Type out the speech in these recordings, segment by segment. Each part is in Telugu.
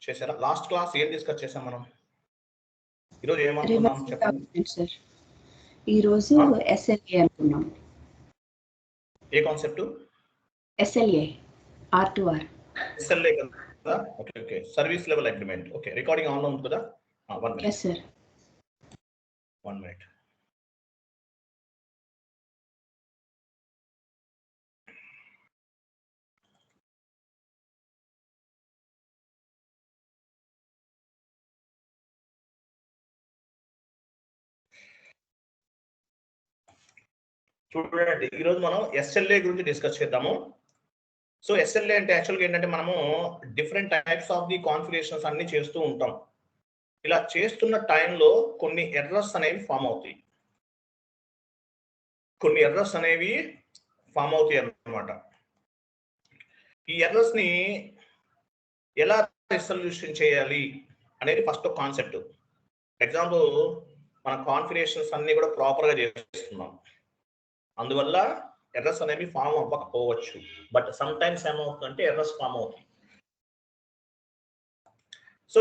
చేశారా? లాస్ట్ క్లాస్ ఏం డిస్కస్ చేసాం మనం? ఈరోజు ఏమనుకున్నాం చెప్పండి సార్. ఈరోజు SLA అనుకున్నాం. ఏ కాన్సెప్ట్? SLA R2R. SLA కదా? Okay service level agreement. Okay recording on లో ఉంది కదా? 1 minute. Yes sir. 1 minute. చూడండి ఈరోజు మనం SLA గురించి డిస్కస్ చేద్దాము. సో SLA అంటే యాక్చువల్గా ఏంటంటే మనము different types of the configurations అన్ని చేస్తూ ఉంటాం. ఇలా చేస్తున్న టైంలో కొన్ని ఎర్రర్స్ అనేవి ఫామ్ అవుతాయి. అన్నమాట. ఈ ఎర్రర్స్ ని ఎలా రిజల్యూషన్ చేయాలి అనేది ఫస్ట్ కాన్సెప్ట్. ఎగ్జాంపుల్ మన కాన్ఫిగరేషన్స్ అన్ని కూడా ప్రాపర్ గా చేస్తున్నాం, అందువల్ల ఎర్రర్స్ అనేవి ఫామ్ అవ్వకపోవచ్చు. బట్ సమ్ టైమ్స్ ఏమవుతుందంటే ఎర్రర్స్ ఫామ్ అవుతాయి. సో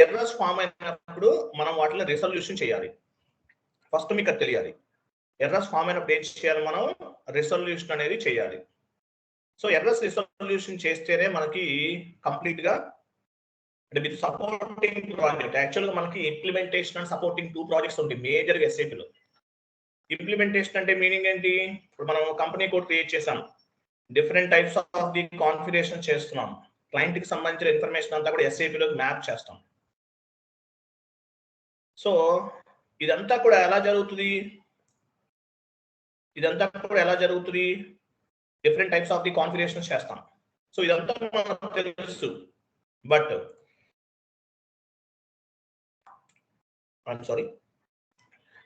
ఎర్రర్స్ ఫామ్ అయినప్పుడు మనం వాటిని రిజల్యూషన్ చేయాలి. ఫస్ట్ మీకు అది తెలియాలి. ఎర్రర్స్ ఫామ్ అయినప్పుడు ఏం చేయాలి? మనం రిజల్యూషన్ అనేది చేయాలి. సో ఎర్రర్స్ రిజల్యూషన్ చేస్తేనే మనకి కంప్లీట్ గా అంటే విత్ సపోర్టింగ్ ప్రాజెక్ట్. యాక్చువల్గా మనకి ఇంప్లిమెంటేషన్ అండ్ సపోర్టింగ్ 2 ప్రాజెక్ట్స్ ఉంటాయి మేజర్ గా SAP లో. ఇంప్లిమెంటేషన్ అంటే మీనింగ్ ఏంటి? ఇప్పుడు మనం కంపెనీ కోడ్ క్రియేట్ చేసాం, different types of the configuration చేస్తున్నాం, క్లయింట్ కి సంబంధించిన ఇన్ఫర్మేషన్ అంతా కూడా SAP లోకి మ్యాప్ చేస్తాం. సో ఇదంతా కూడా ఎలా జరుగుతుంది? Different types of the configurations చేస్తాం. సో ఇదంతా మనకు తెలుసు, but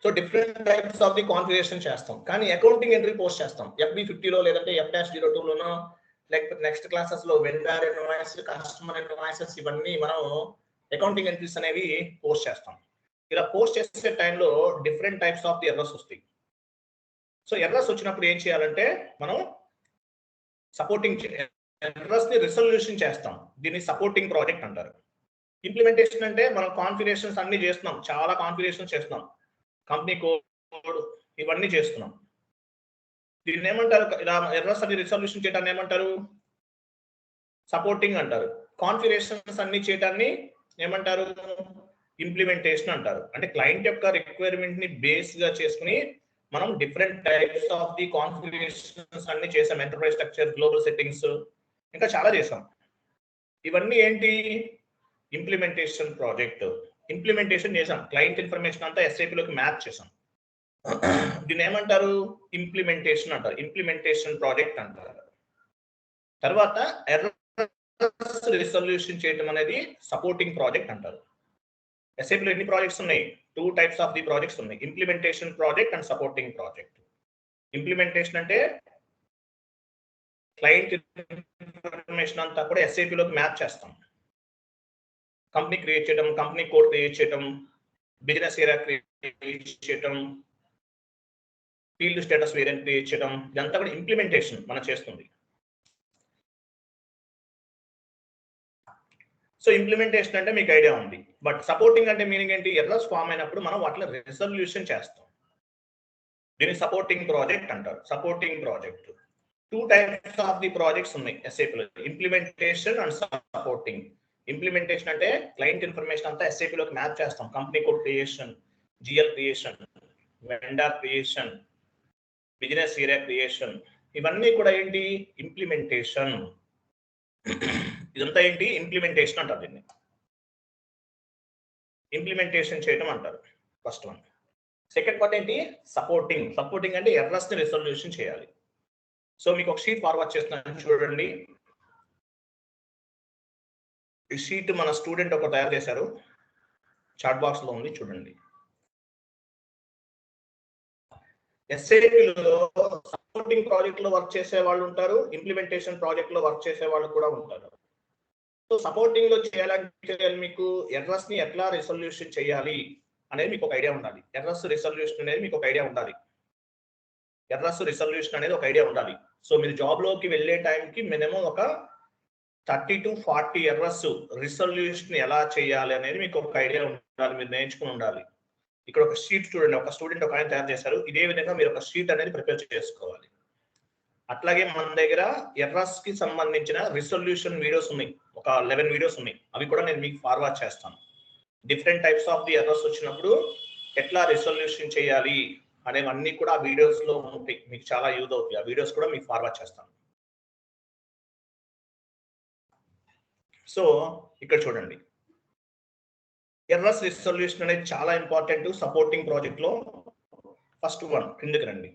so different types of the configuration చేస్తాం, కానీ అకౌంటింగ్ ఎంట్రీ పోస్ట్ చేస్తాం FB50లో లేదంటే F-02లోనో, లేకపోతే నెక్స్ట్ క్లాసెస్ లో వెండర్ ఇన్వాయిస్, కస్టమర్ ఇన్వాయిసెస్, ఇవన్నీ మనం అకౌంటింగ్ ఎంట్రీస్ అనేవి పోస్ట్ చేస్తాం. ఇలా పోస్ట్ చేసే టైంలో different types of the errors వస్తాయి. సో ఎర్రర్స్ వచ్చినప్పుడు ఏం చేయాలంటే మనం సపోర్టింగ్ ఎర్రర్స్ ని రిజల్యూషన్ చేస్తాం. దీన్ని సపోర్టింగ్ ప్రాజెక్ట్ అంటారు. ఇంప్లిమెంటేషన్ అంటే మనం కాన్ఫిగరేషన్స్ అన్ని చేస్తున్నాం, చాలా కాన్ఫిగరేషన్స్ చేస్తున్నాం, కంపెనీ కోడ్ ఇవన్నీ చేస్తున్నాం. దీన్ని ఏమంటారు? ఇలా ఎర్రర్స్ అన్ని రిజల్యూషన్ చేయడాన్ని ఏమంటారు? సపోర్టింగ్ అంటారు. కాన్ఫిగరేషన్స్ అన్ని చేయడాన్ని ఏమంటారు? ఇంప్లిమెంటేషన్ అంటారు. అంటే క్లయింట్ యొక్క రిక్వైర్మెంట్ ని బేస్ గా చేసుకుని మనం different types of the configurations అన్ని చేసాం. ఎంటర్ప్రైజ్ స్ట్రక్చర్, గ్లోబల్ సెట్టింగ్స్, ఇంకా చాలా చేసాం. ఇవన్నీ ఏంటి? Implementation project. ఇంప్లిమెంటేషన్ చేసాం, క్లయింట్ ఇన్ఫర్మేషన్ అంతా SAP లోకి మ్యాప్ చేసాం. దీన్ని ఏమంటారు? ఇంప్లిమెంటేషన్ అంటారు, ఇంప్లిమెంటేషన్ ప్రాజెక్ట్ అంటారు. తర్వాత ఎర్రర్స్ రిజల్యూషన్ చేయడం అనేది సపోర్టింగ్ ప్రాజెక్ట్ అంటారు. SAP లో ఎన్ని ప్రాజెక్ట్స్ ఉన్నాయి? 2 టైప్స్ ఆఫ్ ది ప్రాజెక్ట్స్ ఉన్నాయి, implementation project and supporting project. Implementation అంటే క్లయింట్ ఇన్ఫర్మేషన్ అంతా కూడా SAP లోకి మ్యాప్ చేస్తాం. కంపెనీ క్రియేట్ చేయడం, కంపెనీ కోడ్ క్రియేట్ చేయడం, బిజినెస్ ఏరియా క్రియేట్ చేయడం, ఫీల్డ్ స్టేటస్ వేరియంట్ క్రియేట్ చేయడం, ఇదంతా కూడా ఇంప్లిమెంటేషన్ మనం చేస్తుంది. సో ఇంప్లిమెంటేషన్ అంటే మీకు ఐడియా ఉంది. బట్ సపోర్టింగ్ అంటే మీనింగ్ ఏంటి? ఎర్రర్స్ ఫామ్ అయినప్పుడు మనం వాటిని రిజల్యూషన్ చేస్తాం. దీన్ని సపోర్టింగ్ ప్రాజెక్ట్ అంటారు. Supporting project 2 types of the projects ఉన్నాయి SAP లో, ఇంప్లిమెంటేషన్ అండ్ సపోర్టింగ్. ఇంప్లిమెంటేషన్ అంటే క్లయింట్ ఇన్ఫర్మేషన్ అంతా SAP లోకి మ్యాప్ చేస్తాం, company code creation, GL creation, vendor creation, business area creation, ఇవన్నీ కూడా ఏంటి? ఇంప్లిమెంటేషన్. ఇదంతా ఏంటి? ఇంప్లిమెంటేషన్ అంటారు. దీన్ని ఇంప్లిమెంటేషన్ చేయడం అంటారు, ఫస్ట్ వన్. సెకండ్ పార్ట్ ఏంటి? సపోర్టింగ్. సపోర్టింగ్ అంటే ఎర్రర్స్ ని రిజల్యూషన్ చేయాలి. సో మీకు ఒక షీట్ ఫార్వర్డ్ చేస్తున్నాను చూడండి. ఈ షీట్ మన స్టూడెంట్ ఒక తయారు చేశారు, చాట్ బాక్స్ లో ఉంది చూడండి. SAPలో సపోర్టింగ్ ప్రాజెక్ట్ లో వర్క్ చేసే వాళ్ళు ఉంటారు, ఇంప్లిమెంటేషన్ ప్రాజెక్ట్ లో వర్క్ చేసే వాళ్ళు కూడా ఉంటారు. సో సపోర్టింగ్ లో చేయాలంటే మీకు ఎర్రర్స్ ని ఎట్లా రిజల్యూషన్ చేయాలి అనేది మీకు ఒక ఐడియా ఉండాలి. ఎర్రర్స్ రిజల్యూషన్ అనేది మీకు ఒక ఐడియా ఉండాలి. సో మీరు జాబ్ లోకి వెళ్ళే టైంకి మినిమం ఒక 30 to 40 ఎర్రర్స్ రిసొల్యూషన్ ఎలా చేయాలి అనేది మీకు ఒక ఐడియా ఉండాలి, మీరు నేర్చుకుని ఉండాలి. ఇక్కడ ఒక షీట్ చూడండి, ఒక స్టూడెంట్ ఒక ఆయన తయారు చేశారు. ఇదే విధంగా మీరు ఒక షీట్ అనేది ప్రిపేర్ చేసుకోవాలి. అట్లాగే మన దగ్గర ఎర్రర్స్ కి సంబంధించిన రిసొల్యూషన్ వీడియోస్ ఉన్నాయి, ఒక 11 వీడియోస్ ఉన్నాయి. అవి కూడా నేను మీకు ఫార్వర్డ్ చేస్తాను. Different types of the errors వచ్చినప్పుడు ఎట్లా రిసొల్యూషన్ చేయాలి అనేవన్నీ కూడా ఆ వీడియోస్ లో ఉంటాయి, మీకు చాలా యూజ్ అవుతాయి. ఆ వీడియోస్ కూడా మీకు ఫార్వర్డ్ చేస్తాను. సో ఇక్కడ చూడండి, ఎర్రర్స్ రిసొల్యూషన్ అనేది చాలా ఇంపార్టెంట్ సపోర్టింగ్ ప్రాజెక్ట్ లో. ఫస్ట్ వన్ కిందకి రండి.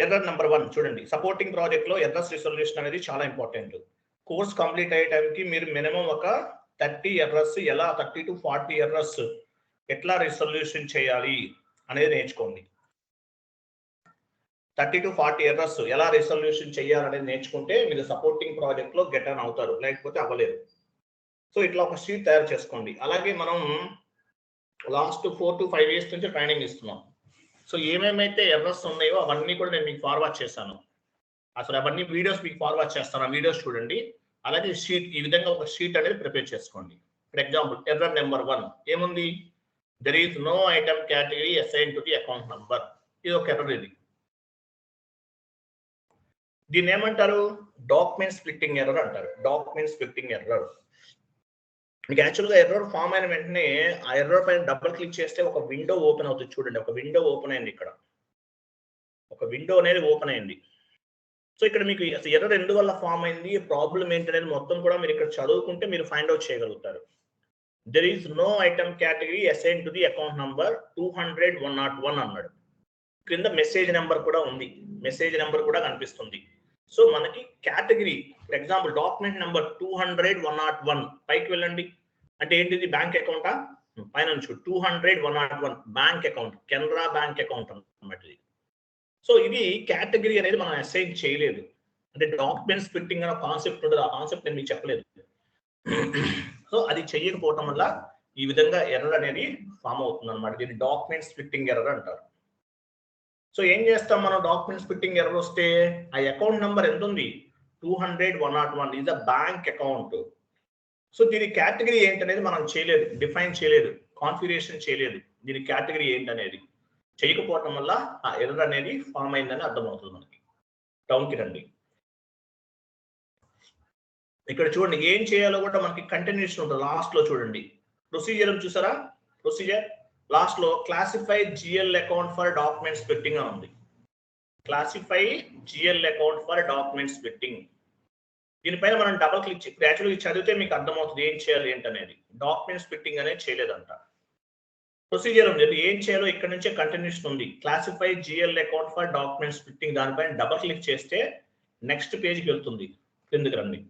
ఎర్రర్ నెంబర్ 1 చూడండి, సపోర్టింగ్ ప్రాజెక్ట్ లో ఎర్రర్స్ రిసొల్యూషన్ అనేది చాలా ఇంపార్టెంట్. కోర్స్ కంప్లీట్ అయ్యే టైంకి మీరు మినిమం ఒక 30 ఎర్రర్స్, ఎలా 30 to 40 ఎర్రర్స్ ఎట్లా రిసొల్యూషన్ చేయాలి అనేది నేర్చుకోండి. 30 to 40 ఎర్రర్స్ ఎలా రిసొల్యూషన్ చేయాలనేది నేర్చుకుంటే మీరు సపోర్టింగ్ ప్రాజెక్ట్ లో గెట్ ఆన్ అవుతారు, లేకపోతే అవ్వలేదు. సో ఇట్లా ఒక షీట్ తయారు చేసుకోండి. అలాగే మనం లాస్ట్ 4 to 5 ఇయర్స్ నుంచి ట్రైనింగ్ ఇస్తున్నాం. సో ఏమేమైతే ఎర్రర్స్ ఉన్నాయో అవన్నీ కూడా నేను మీకు ఫార్వర్డ్ చేశాను. అసలు అవన్నీ వీడియోస్ మీకు ఫార్వర్డ్ చేస్తాను, ఆ వీడియోస్ చూడండి. అలాగే షీట్, ఈ విధంగా ఒక షీట్ అనేది ప్రిపేర్ చేసుకోండి. ఫర్ ఎగ్జాంపుల్ ఎర్రర్ నెంబర్ 1 ఏముంది, there is no item category assign to the account number. ఇది ఒక ఎర్రర్. ఇది దీన్ని ఏమంటారు, డాక్యుమెంట్ స్ప్లిట్టింగ్ ఎర్రర్ అంటారు. Document splitting error. మీకు యాక్చువల్గా ఎర్రర్ ఫామ్ అయిన వెంటనే ఆ ఎర్రర్ పైన డబుల్ క్లిక్ చేస్తే ఒక విండో ఓపెన్ అవుతుంది. చూడండి, ఒక విండో ఓపెన్ అయింది. ఇక్కడ ఒక విండో అనేది ఓపెన్ అయింది. సో ఇక్కడ మీకు ఎర్రర్ ఎందువల్ల ఫామ్ అయింది, ప్రాబ్లం ఏంటి అనేది మొత్తం కూడా మీరు ఇక్కడ చదువుకుంటే మీరు ఫైండ్ అవుట్ చేయగలుగుతారు. There is no item category assign to the account number 200-101 అన్నాడు. కింద మెసేజ్ నెంబర్ కూడా ఉంది, మెసేజ్ నెంబర్ కూడా కనిపిస్తుంది. సో మనకి category, for example document number 200-101 పైకి వెళ్ళండి అంటే ఏంటిది, బ్యాంక్ అకౌంటా, పైన 200-101 bank account, Canara bank account అన్నమాట. సో ఇది కేటగిరీ అనేది మనం అసైన్ చేయలేదు. అంటే డాక్యుమెంట్ స్ప్లిట్టింగ్ అనే కాన్సెప్ట్ ఉంటుంది, ఆ కాన్సెప్ట్ నేను మీకు చెప్పలేదు. సో అది చెయ్యకపోవటం వల్ల ఈ విధంగా ఎర్రర్ అనేది ఫామ్ అవుతుంది అనమాట. దీన్ని డాక్యుమెంట్ స్ప్లిట్టింగ్ ఎర్రర్ అంటారు. సో ఏం చేస్తాం మనం, డాక్యుమెంట్ స్ప్లిట్టింగ్ ఎర్రర్ వస్తే ఆ అకౌంట్ నెంబర్ ఎంత ఉంది, 200-101 is a bank account. So దీని కేటగిరీ ఏంటనేది మనం చేయలేదు, డిఫైన్ చేయలేదు, కాన్ఫిగరేషన్ చేయలేదు. దీని కేటగిరీ ఏంటనేది చేయకపోవటం వల్ల ఆ ఎర్రర్ అనేది ఫామ్ అయిందని అర్థమవుతుంది మనకి. డౌన్కి రండి. ఇక్కడ చూడండి ఏం చేయాలో కూడా మనకి కంటిన్యూషన్ ఉంటుంది. లాస్ట్ లో చూడండి ప్రొసీజర్ చూసారా, ప్రొసీజర్ లాస్ట్ లో classify GL account for document splitting అని ఉంది. Classify GL account for document splitting. దీనిపైన మనం డబుల్ క్లిక్ చేసి యాక్చువల్గా చదివితే మీకు అర్థమవుతుంది ఏం చేయాలి ఏంటనేది. డాక్యుమెంట్ స్ప్లిట్టింగ్ అనేది చేయలేదంట. ప్రొసీజర్ ఉంది, ఏం చేయాలో ఇక్కడ నుంచే కంటిన్యూషన్ ఉంది. Classify GL account for document splitting, దానిపైన డబుల్ క్లిక్ చేస్తే నెక్స్ట్ పేజ్కి వెళ్తుంది. కిందకి రండి,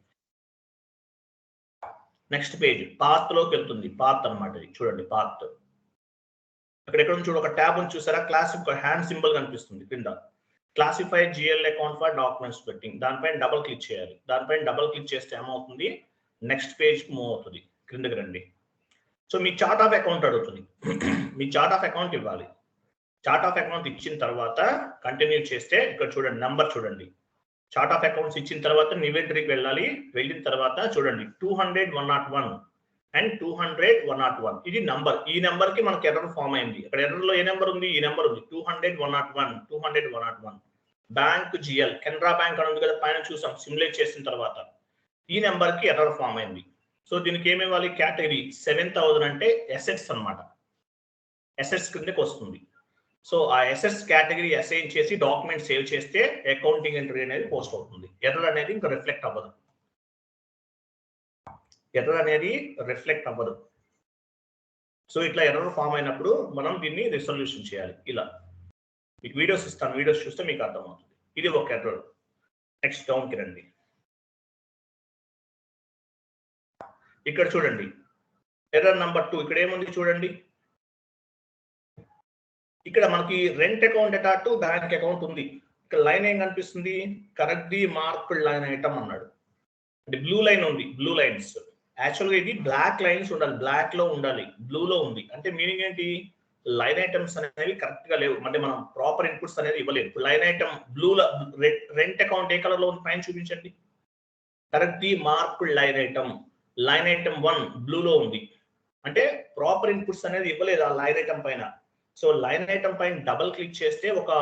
నెక్స్ట్ పేజ్ పాత్ లోకి వెళ్తుంది. పాత్ అనమాట ఇది, చూడండి పాత్. అక్కడ ఎక్కడ చూడ ఒక ట్యాబ్ ఉంది చూసారా, క్లాసిఫై హ్యాండ్ సింబల్ కనిపిస్తుంది కింద. Classify GL account for document splitting, దానిపైన డబుల్ క్లిక్ చేయాలి. దానిపైన డబుల్ క్లిక్ చేస్తే ఏమవుతుంది, నెక్స్ట్ పేజ్ మూవ్ అవుతుంది. క్రిందకి రండి. So me chart of account అడుగుతుంది, మీ చార్ట్ ఆఫ్ అకౌంట్ ఇవ్వాలి. చార్ట్ ఆఫ్ అకౌంట్ ఇచ్చిన తర్వాత కంటిన్యూ చేస్తే ఇక్కడ చూడండి నంబర్ చూడండి. చార్ట్ ఆఫ్ అకౌంట్స్ ఇచ్చిన తర్వాత ఇన్వెంటరీకి వెళ్ళాలి. వెళ్ళిన తర్వాత చూడండి 200-101 అండ్ 200-101 ఇది నంబర్. ఈ నెంబర్ కి మనకి ఎర్రర్ ఫామ్ అయింది. ఇక్కడ ఎర్రర్ లో ఏ నెంబర్ ఉంది, ఈ నెంబర్ ఉంది 200-101 200-101 బ్యాంక్ జిఎల్ కెనరా బ్యాంక్ అని ఉంది కదా, పైన చూసాం సిమ్యులేట్ చేసిన తర్వాత ఈ నెంబర్ కి ఎర్రర్ ఫామ్ అయింది. సో దీనికి ఏమి ఇవ్వాలి, కేటగిరీ 7000 అంటే ఎసెట్స్ అనమాట, ఎసెట్స్ కిందకి వస్తుంది. సో ఆ ఎసెట్స్ కేటగిరీ అసైన్ చేసి డాక్యుమెంట్ సేవ్ చేస్తే అకౌంటింగ్ ఎంట్రీ అనేది పోస్ట్ అవుతుంది. ఎర్రర్ అనేది ఇంకా రిఫ్లెక్ట్ అవ్వదు, ఎర్రర్ అనేది రిఫ్లెక్ట్ అవ్వదు. సో ఇట్లా ఎర్రర్ ఫామ్ అయినప్పుడు మనం దీన్ని రిసొల్యూషన్ చేయాలి. ఇలా మీకు వీడియోస్ ఇస్తాను, వీడియోస్ చూస్తే మీకు అర్థమవుతుంది. ఇది ఒక ఎర్రర్. నెక్స్ట్ డౌన్కి రండి. ఇక్కడ చూడండి ఎర్రర్ నెంబర్ 2. ఇక్కడ ఏముంది చూడండి, ఇక్కడ మనకి రెంట్ అకౌంట్ అటాట్ టు బ్యాంక్ అకౌంట్ ఉంది. ఇక్కడ లైన్ ఏం కనిపిస్తుంది, కరెక్ట్లీ మార్క్డ్ లైన్ ఐటమ్ అన్నాడు. అంటే బ్లూ లైన్ ఉంది, బ్లూ లైన్స్. యాక్చువల్గా ఇది బ్లాక్ లైన్స్ ఉండాలి, బ్లాక్ లో ఉండాలి, బ్లూలో ఉంది. అంటే మీనింగ్ ఏంటి, లైన్ ఐటమ్స్ అనేవి కరెక్ట్ గా లేవు, అంటే మనం ప్రాపర్ ఇన్పుట్స్ అనేది ఇవ్వలేదు. Line item blue, rent account ఏ కలర్ లో ఉంది పైన చూపించండి. Correct the marked line item. Line item 1 బ్లూలో ఉంది అంటే ప్రాపర్ ఇన్పుట్స్ అనేది ఇవ్వలేదు ఆ లైన్ ఐటమ్ పైన. సో లైన్ ఐటమ్ పైన డబుల్ క్లిక్ చేస్తే ఒక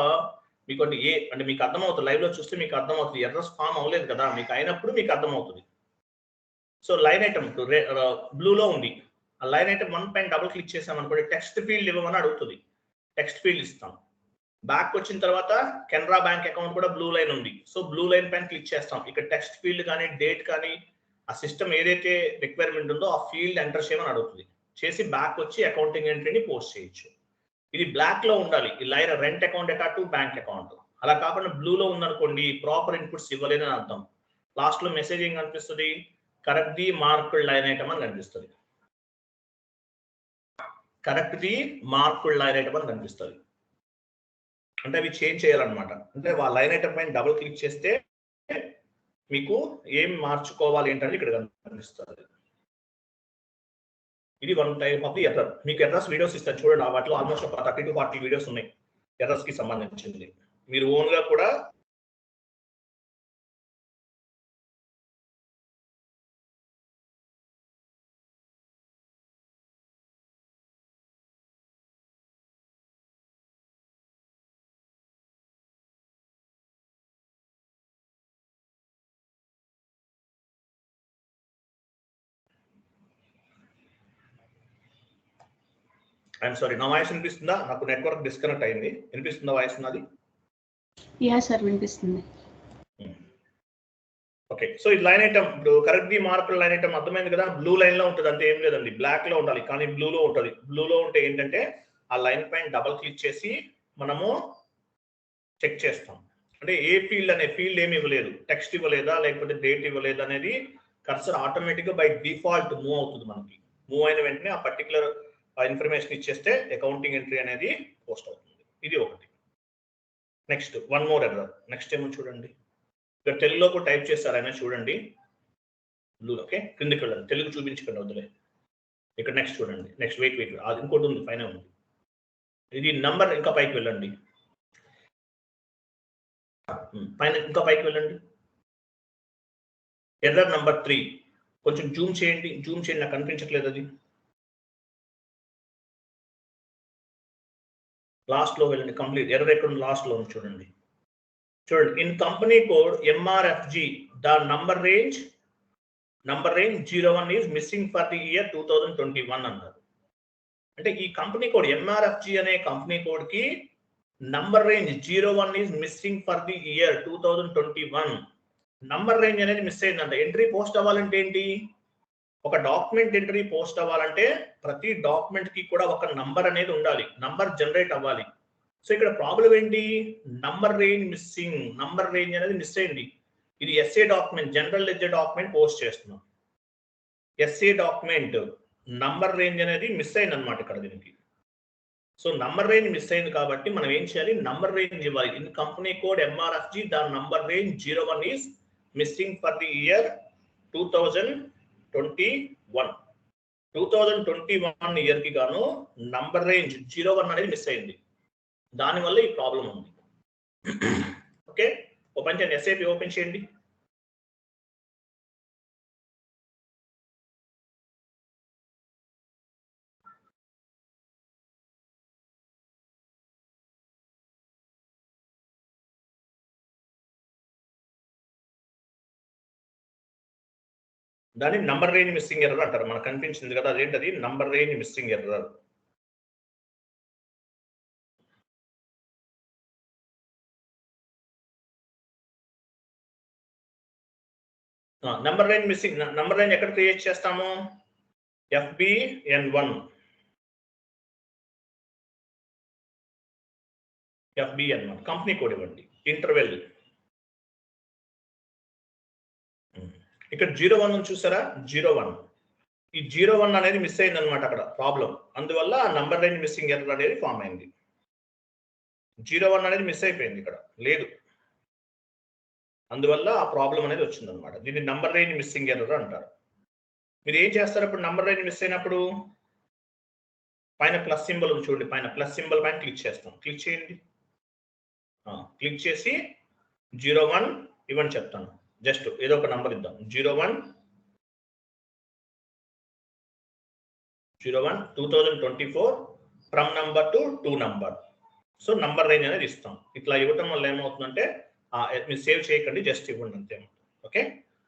మీకు అంటే మీకు అర్థమవుతుంది, లైవ్ లో చూస్తే మీకు అర్థమవుతుంది, ఎర్రర్స్ ఫామ్ అవ్వలేదు కదా, మీకు అయినప్పుడు మీకు అర్థమవుతుంది. సో లైన్ ఐటమ్ బ్లూలో ఉంది, ఆ లైన్ ఐటమ్ 1 పైన డబుల్ క్లిక్ చేసాం అనుకోండి, టెక్స్ట్ ఫీల్డ్ ఇవ్వమని అడుగుతుంది. టెక్స్ట్ ఫీల్డ్ ఇస్తాం. బ్యాక్ వచ్చిన తర్వాత కెనరా బ్యాంక్ అకౌంట్ కూడా బ్లూ లైన్ ఉంది. సో బ్లూ లైన్ పైన క్లిక్ చేస్తాం. ఇక్కడ టెక్స్ట్ ఫీల్డ్ కానీ డేట్ కానీ ఆ సిస్టమ్ ఏదైతే రిక్వైర్మెంట్ ఉందో ఆ ఫీల్డ్ ఎంటర్ చేయమని అడుగుతుంది. చేసి బ్యాక్ వచ్చి అకౌంటింగ్ ఎంట్రీని పోస్ట్ చేయొచ్చు. ఇది బ్లాక్ లో ఉండాలి, ఈ line rent account to bank account. అలా కాకుండా బ్లూలో ఉందనుకోండి, ప్రాపర్ ఇన్పుట్స్ ఇవ్వలేదని అర్థం. లాస్ట్ లో మెసేజ్ ఏం కనిపిస్తుంది, correct the marked line item అని కనిపిస్తుంది. Correct the marked line item అని కనిపిస్తుంది. అంటే అవి చేంజ్ చేయాలన్నమాట. అంటే ఆ లైన్ ఐటమ్ పైన డబుల్ క్లిక్ చేస్తే మీకు ఏం మార్చుకోవాలి ఏంటనేది ఇక్కడ కనిపిస్తుంది. ఇది 1 టైప్ ఆఫ్ ది ఎర్రర్. మీకు ఎర్రర్స్ వీడియోస్ ఇస్తాను చూడండి, వాటిలో ఆల్మోస్ట్ ఒక 30 to 40 వీడియోస్ ఉన్నాయి ఎర్రర్స్ కి సంబంధించింది. మీరు ఓన్ గా కూడా ఐఎమ్ సారీ, నా వాయిస్ వినిపిస్తుందా? నాకు నెట్వర్క్ డిస్కనెక్ట్ అయింది. వినిపిస్తుందా వాయిస్ నాది? యా సార్ వినిపిస్తుంది. ఓకే, సో ఈ లైన్ ఐటమ్ ఇప్పుడు correct the marked line item అర్థమైంది కదా. బ్లూ లైన్ లో ఉంటుంది, అంతే ఏం లేదండి, బ్లాక్ లో ఉండాలి కానీ బ్లూలో ఉంటుంది. బ్లూలో ఉంటే ఏంటంటే ఆ లైన్ పైన డబల్ క్లిక్ చేసి మనము చెక్ చేస్తాం. అంటే ఏ ఫీల్డ్ అనే ఫీల్డ్ ఏమి ఇవ్వలేదు, టెక్స్ట్ ఇవ్వలేదా లేకపోతే డేట్ ఇవ్వలేదు అనేది కర్సర్ ఆటోమేటిక్ గా బై డిఫాల్ట్ మూవ్ అవుతుంది. మనకి మూవ్ అయిన వెంటనే ఆ పర్టికులర్ ఇన్ఫర్మేషన్ ఇచ్చేస్తే అకౌంటింగ్ ఎంట్రీ అనేది పోస్ట్ అవుతుంది. ఇది ఒకటి. Next 1 more error. నెక్స్ట్ ఏమో చూడండి, ఇక్కడ తెలుగులో కూడా టైప్ చేస్తారు ఆయన చూడండి. ఓకే, కిందకి వెళ్ళండి, తెలుగు చూపించకండి వద్దులే. ఇక్కడ నెక్స్ట్ చూడండి, నెక్స్ట్ వెయిట్ అది ఇంకోటి ఉంది పైన ఉంది. ఇది నంబర్, ఇంకా పైకి వెళ్ళండి, పైన ఇంకా పైకి వెళ్ళండి. ఎర్రర్ నంబర్ 3 కొంచెం జూమ్ చేయండి, నాకు కనిపించట్లేదు అది. లాస్ట్ లో వెళ్ళండి, కంప్లీట్ ఎర్రర్ ఎక్కడ లాస్ట్ లో ఉంది చూడండి. In company code MRFG the number range 01 is missing for the year 2021 అన్నారు. అంటే ఈ కంపెనీ కోడ్ MRFG అనే కంపెనీ కోడ్ కి number range 01 is missing for the year 2021. Number range అనేది మిస్ అయిందంట. ఎంట్రీ పోస్ట్ అవ్వాలంటే ఏంటి, ఒక డాక్యుమెంట్ ఎంట్రీ పోస్ట్ అవ్వాలంటే ప్రతి డాక్యుమెంట్ కి కూడా ఒక నంబర్ అనేది ఉండాలి, నంబర్ జనరేట్ అవ్వాలి. సో ఇక్కడ ప్రాబ్లం ఏంటి, number range missing, number range అనేది మిస్ అయింది. ఇది SA document, general ledger document post చేస్తున్నాం. ఎస్ఏ డాక్యుమెంట్ నంబర్ రేంజ్ అనేది మిస్ అయింది అనమాట ఇక్కడ దీనికి. సో నంబర్ రేంజ్ మిస్ అయింది కాబట్టి మనం ఏం చేయాలి, నంబర్ రేంజ్ ఇవ్వాలి. In company code MRFG the number range 01 is missing for the year 2021. 2021 year కి గాను నంబర్ రేంజ్ 01 అనేది మిస్ అయింది. దానివల్ల ఈ ప్రాబ్లం ఉంది. ఓకే, ఓపెన్ చేయండి, SAP ఓపెన్ చేయండి. దాన్ని నంబర్ రేంజ్ మిస్సింగ్ ఎర్రర్ అంటారు. మనకు కనిపించింది కదా, అదేంటది, number range missing error. Number range missing, number range ఎక్కడ క్రియేట్ చేస్తాము, FBN1 కంపెనీ కోడ్ ఇవ్వండి. ఇంటర్వెల్ ఇక్కడ 01 చూసారా, 01 ఈ 01 అనేది మిస్ అయింది అనమాట అక్కడ ప్రాబ్లం. అందువల్ల నంబర్ రేంజ్ మిస్సింగ్ ఎర్రర్ అనేది ఫామ్ అయింది. 01 అనేది మిస్ అయిపోయింది ఇక్కడ లేదు, అందువల్ల ఆ ప్రాబ్లం అనేది వచ్చింది అనమాట. దీన్ని నంబర్ రేంజ్ మిస్సింగ్ ఎర్రర్ అంటారు. మీరు ఏం చేస్తారు ఇప్పుడు నంబర్ రేంజ్ మిస్ అయినప్పుడు, పైన ప్లస్ సింబల్ ఉంది చూడండి, పైన ప్లస్ సింబల్ పైన క్లిక్ చేస్తాం. క్లిక్ చేయండి, క్లిక్ చేసి 01 ఇవ్వండి చెప్తాను. జస్ట్ ఏదో ఒక నంబర్ ఇద్దాం 01 2024 from number to 2 number. So number range అనేది ఇస్తాం. ఇట్లా ఇవ్వటం వల్ల ఏమవుతుందంటే మీరు సేవ్ చేయకండి, జస్ట్ ఇవ్వండి అంతే. ఓకే,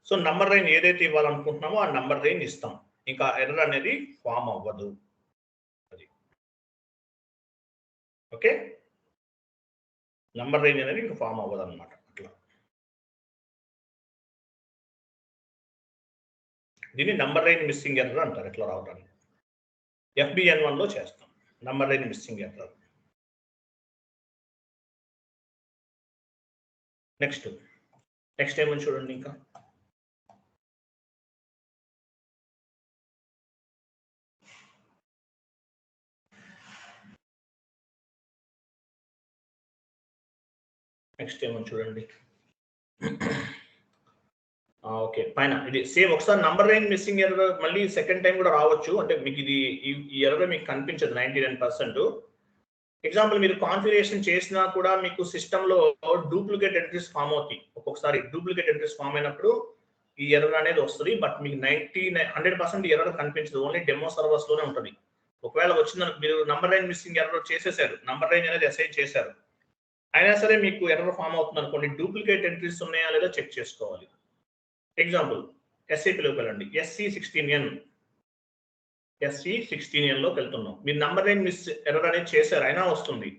సో నంబర్ రేంజ్ ఏదైతే ఇవ్వాలనుకుంటున్నామో ఆ నంబర్ రేంజ్ ఇస్తాం, ఇంకా ఎర్రర్ అనేది ఫామ్ అవ్వదు. అది ఓకే, నంబర్ రేంజ్ అనేది ఇంకా ఫామ్ అవ్వదు అనమాట. అట్లా దీన్ని నంబర్ రేంజ్ మిస్సింగ్ ఎర్రర్ అంటారు. ఎట్లా రావడానికి FBN1 లో చేస్తాం number range missing error. Next ఏమని చూడండి. ఇంకా నెక్స్ట్ ఏమని చూడండి. ఓకే, పైన ఇది సేమ్ ఒకసారి నంబర్ రేంజ్ మిస్సింగ్ ఎర్రర్ మళ్ళీ సెకండ్ టైం కూడా రావచ్చు. అంటే మీకు ఇది ఈ ఎర్రర్ మీకు కనిపించదు 99%. ఎగ్జాంపుల్ మీరు కాన్ఫిగరేషన్ చేసినా కూడా మీకు సిస్టంలో డూప్లికేట్ ఎంట్రీస్ ఫామ్ అవుతాయి. ఒక్కొక్కసారి డూప్లికేట్ ఎంట్రీస్ ఫామ్ అయినప్పుడు ఈ ఎర్రర్ అనేది వస్తుంది. బట్ మీకు 100% ఎర్రర్ కనిపించదు, ఓన్లీ డెమో సర్వర్స్ లోనే ఉంటుంది. ఒకవేళ వచ్చిందని మీరు నంబర్ రేంజ్ మిస్సింగ్ ఎర్రర్ చేసేసారు, నంబర్ రేంజ్ అనేది అసైన్ చేశారు, అయినా సరే మీకు ఎర్రర్ ఫామ్ అవుతుంది అనుకోండి, డూప్లికేట్ ఎంట్రీస్ ఉన్నాయా లేదా చెక్ చేసుకోవాలి. ఎగ్జాంపుల్ SAPలోకి వెళ్ళండి, SC16N లోకి వెళ్తున్నాం. మీరు నంబర్ రేంజ్ మిస్ ఎర్రర్ అనేది చేశారు, అయినా వస్తుంది.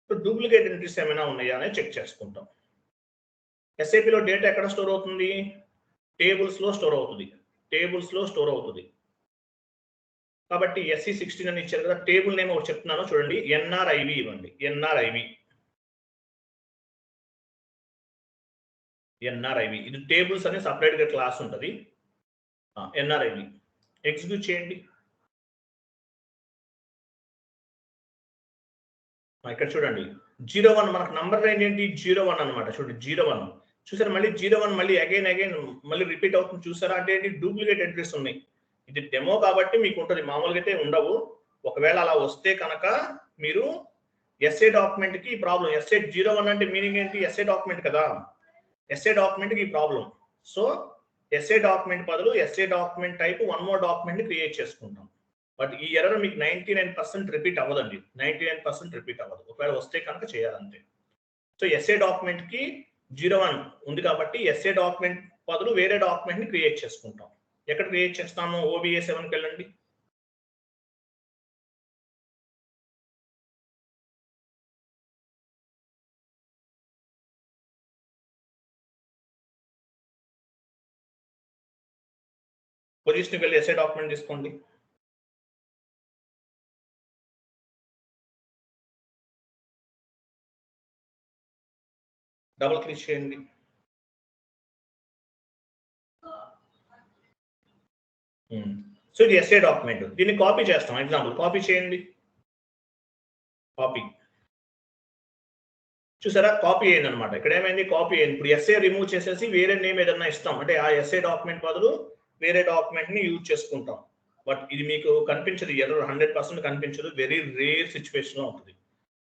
సో డూప్లికేట్ ఎంట్రీస్ ఏమైనా ఉన్నాయా అనేది చెక్ చేసుకుంటాం. SAPలో డేటా ఎక్కడ స్టోర్ అవుతుంది? టేబుల్స్లో స్టోర్ అవుతుంది. కాబట్టి SC16 అని ఇచ్చారు కదా, టేబుల్ నేమ్ ఒకటి చెప్తున్నాను చూడండి, NRIV ఇవ్వండి. NRIV ఇది టేబుల్స్ అనే సపరేట్ గా క్లాస్ ఉంటుంది. NRIV ఎగ్జిక్యూట్ చేయండి. ఇక్కడ చూడండి 01 మనకు నంబర్ రేంజ్ ఏంటి 01 అనమాట. చూడండి 01 చూసారా, మళ్ళీ 01 మళ్ళీ అగైన్ మళ్ళీ రిపీట్ అవుతుంది చూసారా, అంటే ఏంటి డూప్లికేట్ ఎంట్రీస్ ఉన్నాయి. ఇది డెమో కాబట్టి మీకు ఉంటుంది, మామూలుగా అయితే ఉండవు. ఒకవేళ అలా వస్తే కనుక మీరు SA డాక్యుమెంట్ కి ప్రాబ్లం. SA 01 అంటే మీనింగ్ ఏంటి? SA డాక్యుమెంట్ కదా, SA డాక్యుమెంట్ కి ప్రాబ్లం. సో SA డాక్యుమెంట్ బదులు SA document type one more document create చేసుకుంటాం. బట్ ఈ ఎర్రర్ మీకు 99% రిపీట్ అవ్వదండి, 99% రిపీట్ అవ్వదు. ఒకవేళ వస్తే కనుక చేయాలంతే. సో SA డాక్యుమెంట్ కి 01 ఉంది కాబట్టి SA డాక్యుమెంట్ బదులు వేరే డాక్యుమెంట్ ని క్రియేట్ చేసుకుంటాం. ఎక్కడ క్రియేట్ చేస్తాము? OBA7కి వెళ్ళండి. పొజిషన్కి వెళ్ళి SA డాక్యుమెంట్ తీసుకోండి. డబుల్ క్లిక్ చేయండి. సో ఇది SA డాక్యుమెంట్, దీన్ని కాపీ చేస్తాం. ఎగ్జాంపుల్ కాపీ చేయండి, కాపీ చూసారా, కాపీ అయింది అనమాట. ఇక్కడ ఏమైంది? కాపీ అయింది. ఇప్పుడు SA రిమూవ్ చేసేసి వేరే నేమ్ ఏదన్నా ఇస్తాం, అంటే ఆ SA డాక్యుమెంట్ బదులు వేరే డాక్యుమెంట్ ని యూజ్ చేసుకుంటాం. బట్ ఇది మీకు కనిపించదు, ఎర్రర్ 100% కనిపించదు, వెరీ రేర్ సిచ్యువేషన్ లో ఉంటుంది.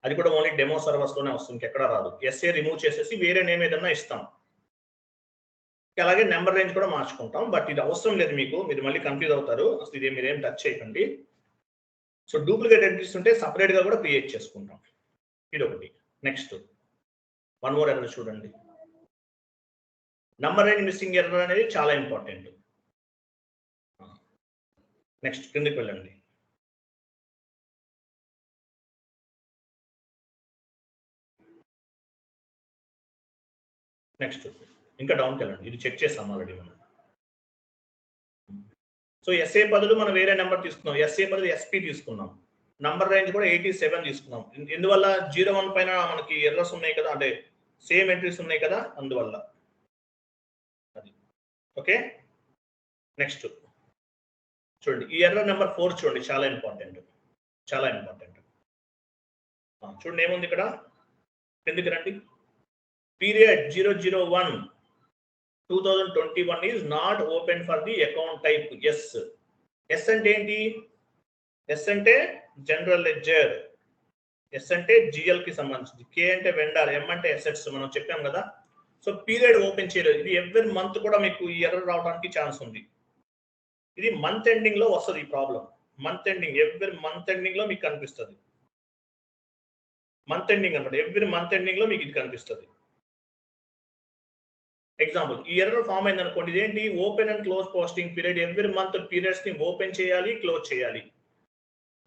అది కూడా ఓన్లీ డెమో సర్వర్స్ లోనే వస్తుంది, ఇంకెక్కడా రాదు. SA రిమూవ్ చేసేసి వేరే నేమ్ ఏదన్నా ఇస్తాం. అలాగే నెంబర్ రేంజ్ కూడా మార్చుకుంటాం. బట్ ఇది అవసరం లేదు మీకు, మీరు మళ్ళీ కన్ఫ్యూజ్ అవుతారు. అసలు ఇది మీరేం టచ్ చేయకండి. సో డూప్లికేట్ ఎంట్రీస్ ఉంటే సపరేట్ గా కూడా క్రియేట్ చేసుకుంటాం. ఇది ఒకటి. నెక్స్ట్ వన్ మోర్ ఎర్రర్ చూడండి. నంబర్ రేంజ్ మిస్సింగ్ ఎర్రర్ అనేది చాలా ఇంపార్టెంట్. నెక్స్ట్ కిందకి వెళ్ళండి. నెక్స్ట్ ఇంకా డౌన్కి వెళ్ళండి. ఇది చెక్ చేస్తాం ఆల్రెడీ మనం. సో SA బదులు మనం వేరే నెంబర్ తీసుకున్నాం, SA బదులు SP తీసుకున్నాం. నంబర్ రేంజ్ కూడా 87 తీసుకున్నాం. ఎందువల్ల? 01 పైన మనకి ఎర్రర్స్ ఉన్నాయి కదా, అంటే సేమ్ ఎంట్రీస్ ఉన్నాయి కదా, అందువల్ల. అది ఓకే. నెక్స్ట్ చూడండి, ఈ ఎర్రర్ నెంబర్ 4 చూడండి, చాలా ఇంపార్టెంట్. చూడండి ఏముంది ఇక్కడ, కిందకి రండి. Period 001 2021 is not open for the account type S. S అంటే ఏంటి? S అంటే జనరల్ లెడ్జర్, S అంటే GL కి సంబంధించింది, K అంటే వెండర్, M అంటే అసెట్స్ మనం చెప్పాం కదా. సో పీరియడ్ ఓపెన్ చేయలేదు, ఇది ఎవ్రీ మంత్ కూడా మీకు ఈ ఎర్రర్ రావడానికి ఛాన్స్ ఉంది. ఇది మంత్ ఎండింగ్ లో వస్తుంది ఈ problem. Month ending, every month ending లో మీకు కనిపిస్తుంది. మంత్ ఎండింగ్ అన్నమాట, ఎవ్రీ మంత్ ఎండింగ్ లో మీకు ఇది కనిపిస్తుంది. ఎగ్జాంపుల్, ఈ ఎర్రర్ ఫామ్ అయింది అనుకోండి, ఇదేంటి open and close posting period, every month periods ని ఓపెన్ చేయాలి, క్లోజ్ చేయాలి.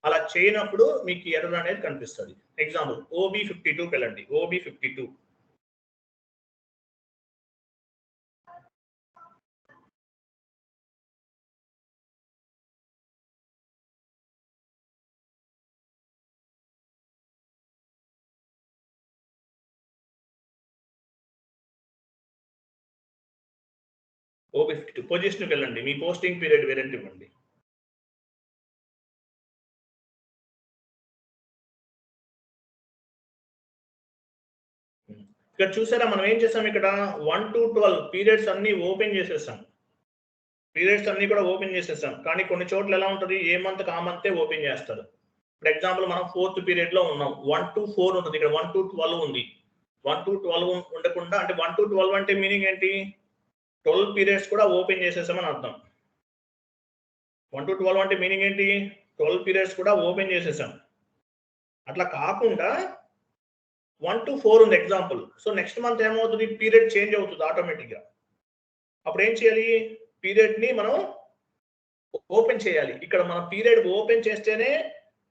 అలా చేయనప్పుడు మీకు ఎర్రర్ అనేది కనిపిస్తుంది. ఎగ్జాంపుల్ OB52 వెళ్ళండి. OB52 పొజిషన్కి వెళ్ళండి, మీ పోస్టింగ్ పీరియడ్ వేరెంట్ ఇవ్వండి. ఇక్కడ చూసారా మనం ఏం చేసాం, ఇక్కడ 1 to 12 పీరియడ్స్ అన్ని ఓపెన్ చేసేసాం. పీరియడ్స్ అన్ని కూడా ఓపెన్ చేసేసాం. కానీ కొన్ని చోట్ల ఎలా ఉంటుంది, ఏ మంత్ ఆ మంతే ఓపెన్ చేస్తారు. ఫర్ ఎగ్జాంపుల్ మనం 4th పీరియడ్ లో ఉన్నాం, 1 to 4 ఉంటుంది, ఇక్కడ 1 to 12 ఉంది. 1 to 12 ఉండకుండా, అంటే 1 to 12 అంటే మీనింగ్ ఏంటి, 12 పీరియడ్స్ కూడా ఓపెన్ చేసేసామని అర్థం. 1 to 12 అంటే మీనింగ్ ఏంటి, 12 పీరియడ్స్ కూడా ఓపెన్ చేసేసాం. అట్లా కాకుండా 1 to 4 ఉంది ఎగ్జాంపుల్. సో నెక్స్ట్ మంత్ ఏమవుతుంది, పీరియడ్ చేంజ్ అవుతుంది ఆటోమేటిక్ గా. అప్పుడు ఏం చేయాలి, పీరియడ్ ని మనం ఓపెన్ చేయాలి. ఇక్కడ మన పీరియడ్ ఓపెన్ చేస్తేనే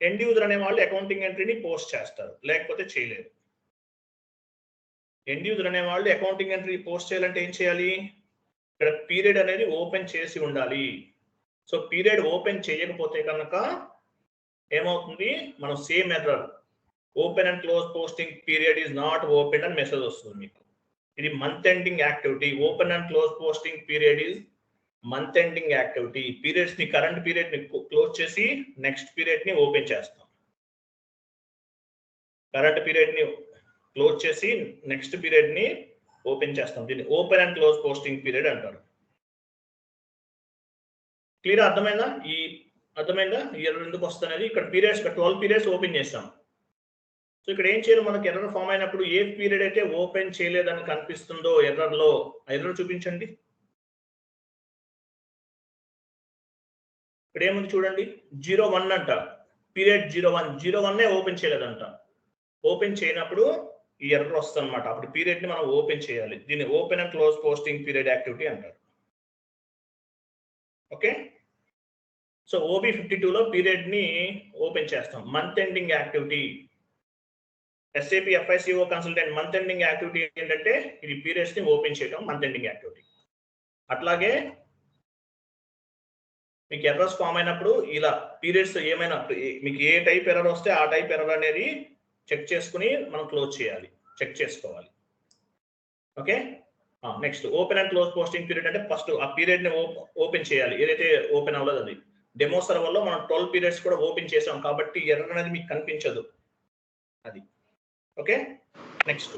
ఎండ్ యూజర్ అనే వాళ్ళు అకౌంటింగ్ ఎంట్రీని పోస్ట్ చేస్తారు, లేకపోతే చేయలేరు. ఎండ్ యూజర్ అనే వాళ్ళు అకౌంటింగ్ ఎంట్రీ పోస్ట్ చేయాలంటే ఏం చేయాలి, ఇక్కడ పీరియడ్ అనేది ఓపెన్ చేసి ఉండాలి. సో పీరియడ్ ఓపెన్ చేయకపోతే కనుక ఏమవుతుంది, మనం same error, open and close posting period is not open అని మెసేజ్ వస్తుంది మీకు. ఇది month ending activity. Open and close posting period is month ending activity. Periods ని, కరెంట్ పీరియడ్ ని క్లోజ్ చేసి నెక్స్ట్ పీరియడ్ ని ఓపెన్ చేస్తాం. కరెంట్ పీరియడ్ ని క్లోజ్ చేసి నెక్స్ట్ పీరియడ్ ని ఓపెన్ చేస్తాం. దీన్ని open and close posting period అంటారు. క్లియర్? అర్థమైందా? ఈ ఎర్రర్ ఎందుకు వస్తుంది, ఇక్కడ పీరియడ్స్ 12 పీరియడ్స్ ఓపెన్ చేస్తాం. సో ఇక్కడ ఏం చేయాలి, మనకి ఎర్రర్ ఫామ్ అయినప్పుడు ఏ పీరియడ్ అయితే ఓపెన్ చేయలేదని కనిపిస్తుందో ఎర్రర్ లో, ఎర్రర్ చూపించండి. ఇక్కడ ఏముంది చూడండి, 01 అంట, పీరియడ్ 01 ఓపెన్ చేయలేదంట. ఓపెన్ చేయనప్పుడు ఈ ఎర్రర్ వస్తుంది అనమాట. అప్పుడు పీరియడ్ ని మనం ఓపెన్ చేయాలి. దీన్ని open and close posting period activity అంటారు. ఓకే, సో OB52 లో పీరియడ్ ని ఓపెన్ చేస్తాం. Month ending activity, SAP FICO consultant month ending activity ఏంటంటే ఇది పీరియడ్స్ ని ఓపెన్ చేయడం, మంత్ ఎండింగ్ యాక్టివిటీ. అట్లాగే మీకు ఎర్రర్స్ ఫామ్ అయినప్పుడు ఇలా పీరియడ్స్ ఏమైనా మీకు ఏ టైప్ ఎర్రర్ వస్తే ఆ టైప్ ఎర్రర్ అనేది చెక్ చేసుకుని మనం క్లోజ్ చేయాలి, చెక్ చేసుకోవాలి. Okay, next open and close posting period అంటే ఫస్ట్ ఆ పీరియడ్ ని ఓపెన్ చేయాలి, ఏదైతే ఓపెన్ అవ్వలేదు అది. డెమో సర్వర్ లో మనం 12 పీరియడ్స్ కూడా ఓపెన్ చేసాం కాబట్టి ఎర్రర్ అనేది మీకు కనిపించదు అది. ఓకే, నెక్స్ట్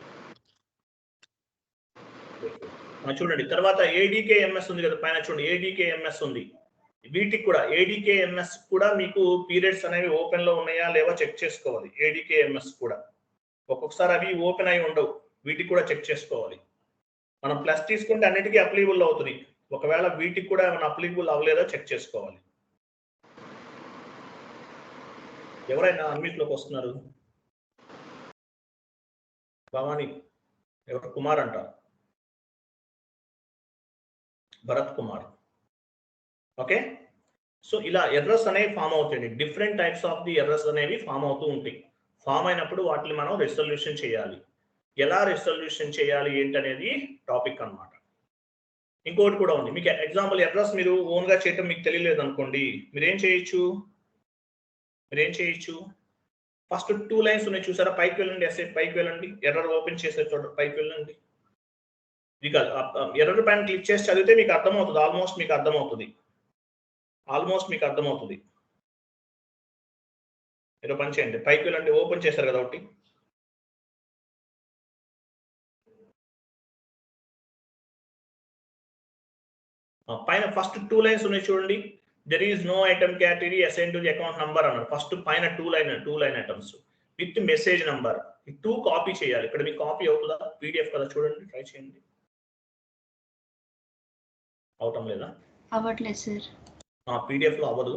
చూడండి, తర్వాత ADKMS ఉంది కదా పైన చూడండి, ADKMS ఉంది. వీటికి కూడా ADKMS కూడా మీకు పీరియడ్స్ అనేవి ఓపెన్ లో ఉన్నాయా లేవా చెక్ చేసుకోవాలి. ADKMS కూడా ఒక్కొక్కసారి అవి ఓపెన్ అయి ఉండవు, వీటికి కూడా చెక్ చేసుకోవాలి. మనం ప్లస్ తీసుకుంటే అన్నిటికీ అప్లికబుల్ అవుతుంది, ఒకవేళ వీటికి కూడా ఏమైనా అప్లికబుల్ అవ్వలేదో చెక్ చేసుకోవాలి. ఎవరైనా అన్మిట్ లోకి వస్తున్నారు? భవానీ, ఎవరు కుమార్ అంట, భరత్ కుమార్. ఓకే, సో ఇలా ఎర్రర్స్ అనేవి ఫామ్ అవుతాయి. Different types of the errors అనేవి ఫామ్ అవుతూ ఉంటాయి. ఫామ్ అయినప్పుడు వాటిని మనం రిజల్యూషన్ చేయాలి. ఎలా రిజల్యూషన్ చేయాలి ఏంటనేది టాపిక్ అన్నమాట. ఇంకోటి కూడా ఉంది, మీకు ఎగ్జాంపుల్ ఎర్రర్స్ మీరు ఓన్ గా చేయటం మీకు తెలియలేదు అనుకోండి, మీరేం చేయొచ్చు, ఫస్ట్ 2 లైన్స్ ఉన్నాయి చూసారా, పైకి వెళ్ళండి, పైకి వెళ్ళండి, ఎర్రర్ ఓపెన్ చేసే చోట పైకి వెళ్ళండి. ఇక ఎర్రర్ పైన క్లిక్ చేసి చదివితే మీకు అర్థమవుతుంది, ఆల్మోస్ట్ మీకు అర్థమవుతుంది. ఏదో పని చేయండి, పైకి వెళ్ళండి, ఓపెన్ చేశారు కదా ఒకటి. పైన ఫస్ట్ 2 లైన్స్ ఉన్నాయి చూడండి, there is no item category assigned to the account number అన్నారు. ఫస్ట్ పైన 2 line items with message number, ఈ 2 కాపీ చేయాలి. ఇక్కడ మీకు కాపీ అవుతుందా, PDF కదా, చూడండి, ట్రై చేయండి. అవటం లేదా? అవ్వట్లేదు సార్. పీడిఎఫ్ లో అవ్వదు.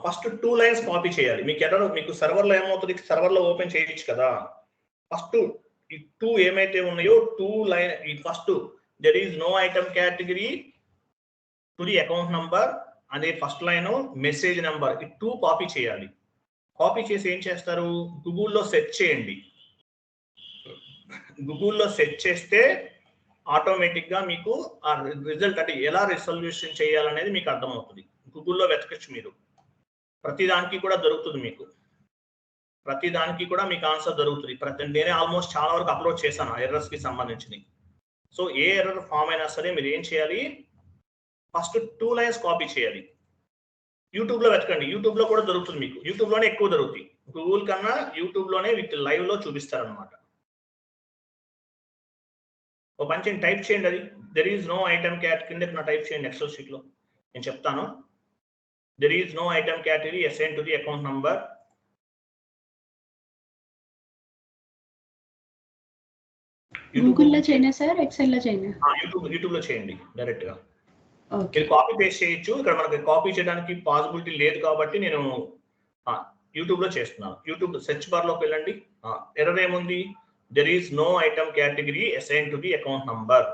ఫస్ట్ 2 లైన్స్ కాపీ చేయాలి. మీకు ఎర్రర్ మీకు సర్వర్లో ఏమవుతుంది, సర్వర్లో ఓపెన్ చేయొచ్చు కదా. ఫస్ట్ ఈ 2 ఏమైతే ఉన్నాయో 2 లైన్, ఈ first there is no item category to the account number అనే ఫస్ట్ లైన్, మెసేజ్ నెంబర్, ఈ 2 కాపీ చేయాలి. కాపీ చేసి ఏం చేస్తారు, గూగుల్లో సెర్చ్ చేయండి. గూగుల్లో సెర్చ్ చేస్తే ఆటోమేటిక్ గా మీకు ఆ రిజల్ట్ అంటే ఎలా రిజల్యూషన్ చేయాలనేది మీకు అర్థమవుతుంది. గూగుల్లో వెతకచ్చు మీరు, ప్రతి దానికి కూడా దొరుకుతుంది మీకు, ప్రతి దానికి కూడా మీకు ఆన్సర్ దొరుకుతుంది. నేనే ఆల్మోస్ట్ చాలా వరకు అప్లోడ్ చేశాను ఎర్రర్స్ కి సంబంధించి. సో ఏ ఎర్రర్ ఫామ్ అయినా సరే మీరు ఏం చేయాలి, ఫస్ట్ 2 లైన్స్ కాపీ చేయాలి. యూట్యూబ్ లో వెతకండి, యూట్యూబ్ లో కూడా దొరుకుతుంది మీకు, యూట్యూబ్ లోనే ఎక్కువ దొరుకుతాయి. గూగుల్ కన్నా యూట్యూబ్ లోనే విత్ లైవ్ లో చూపిస్తారు అనమాట. ఒక పని చేయండి, టైప్ చేయండి, అది there is no item cat కింద నా టైప్ చేయండి ఎక్సెల్ షీట్ లో, నేను చెప్తాను. There is no item category assign to the account number. గూగుల్లో చేయనా సార్, ఎక్సెల్ లో చేయనా? యూట్యూబ్ లో చేయండి డైరెక్ట్ గా. ఓకే. మీరు కాపీ పేస్ట్ చేయొచ్చు, ఇక్కడ మనకి కాపీ చేయడానికి పాసిబిలిటీ లేదు కాబట్టి నేను యూట్యూబ్ లో చేస్తున్నాను. యూట్యూబ్ సెర్చ్ బార్ లోకి వెళ్ళండి. ఎర్రర్ ఏముంది, there is no item category assign to the account number.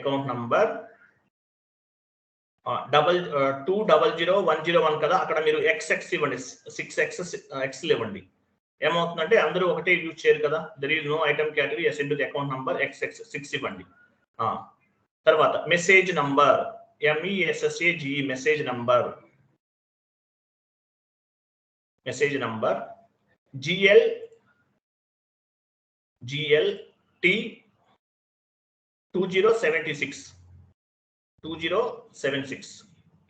Account number 200101 కదా, అక్కడ మీరు XX ఇవ్వండి, 6X ఇవ్వండి. ఏమవుతుందంటే అందరూ ఒకటే యూజ్ చేయరు కదా. There is no item category assign to the account number XX 6 ఇవ్వండి. తర్వాత message number, MESSAGE message number, message number GLT 2076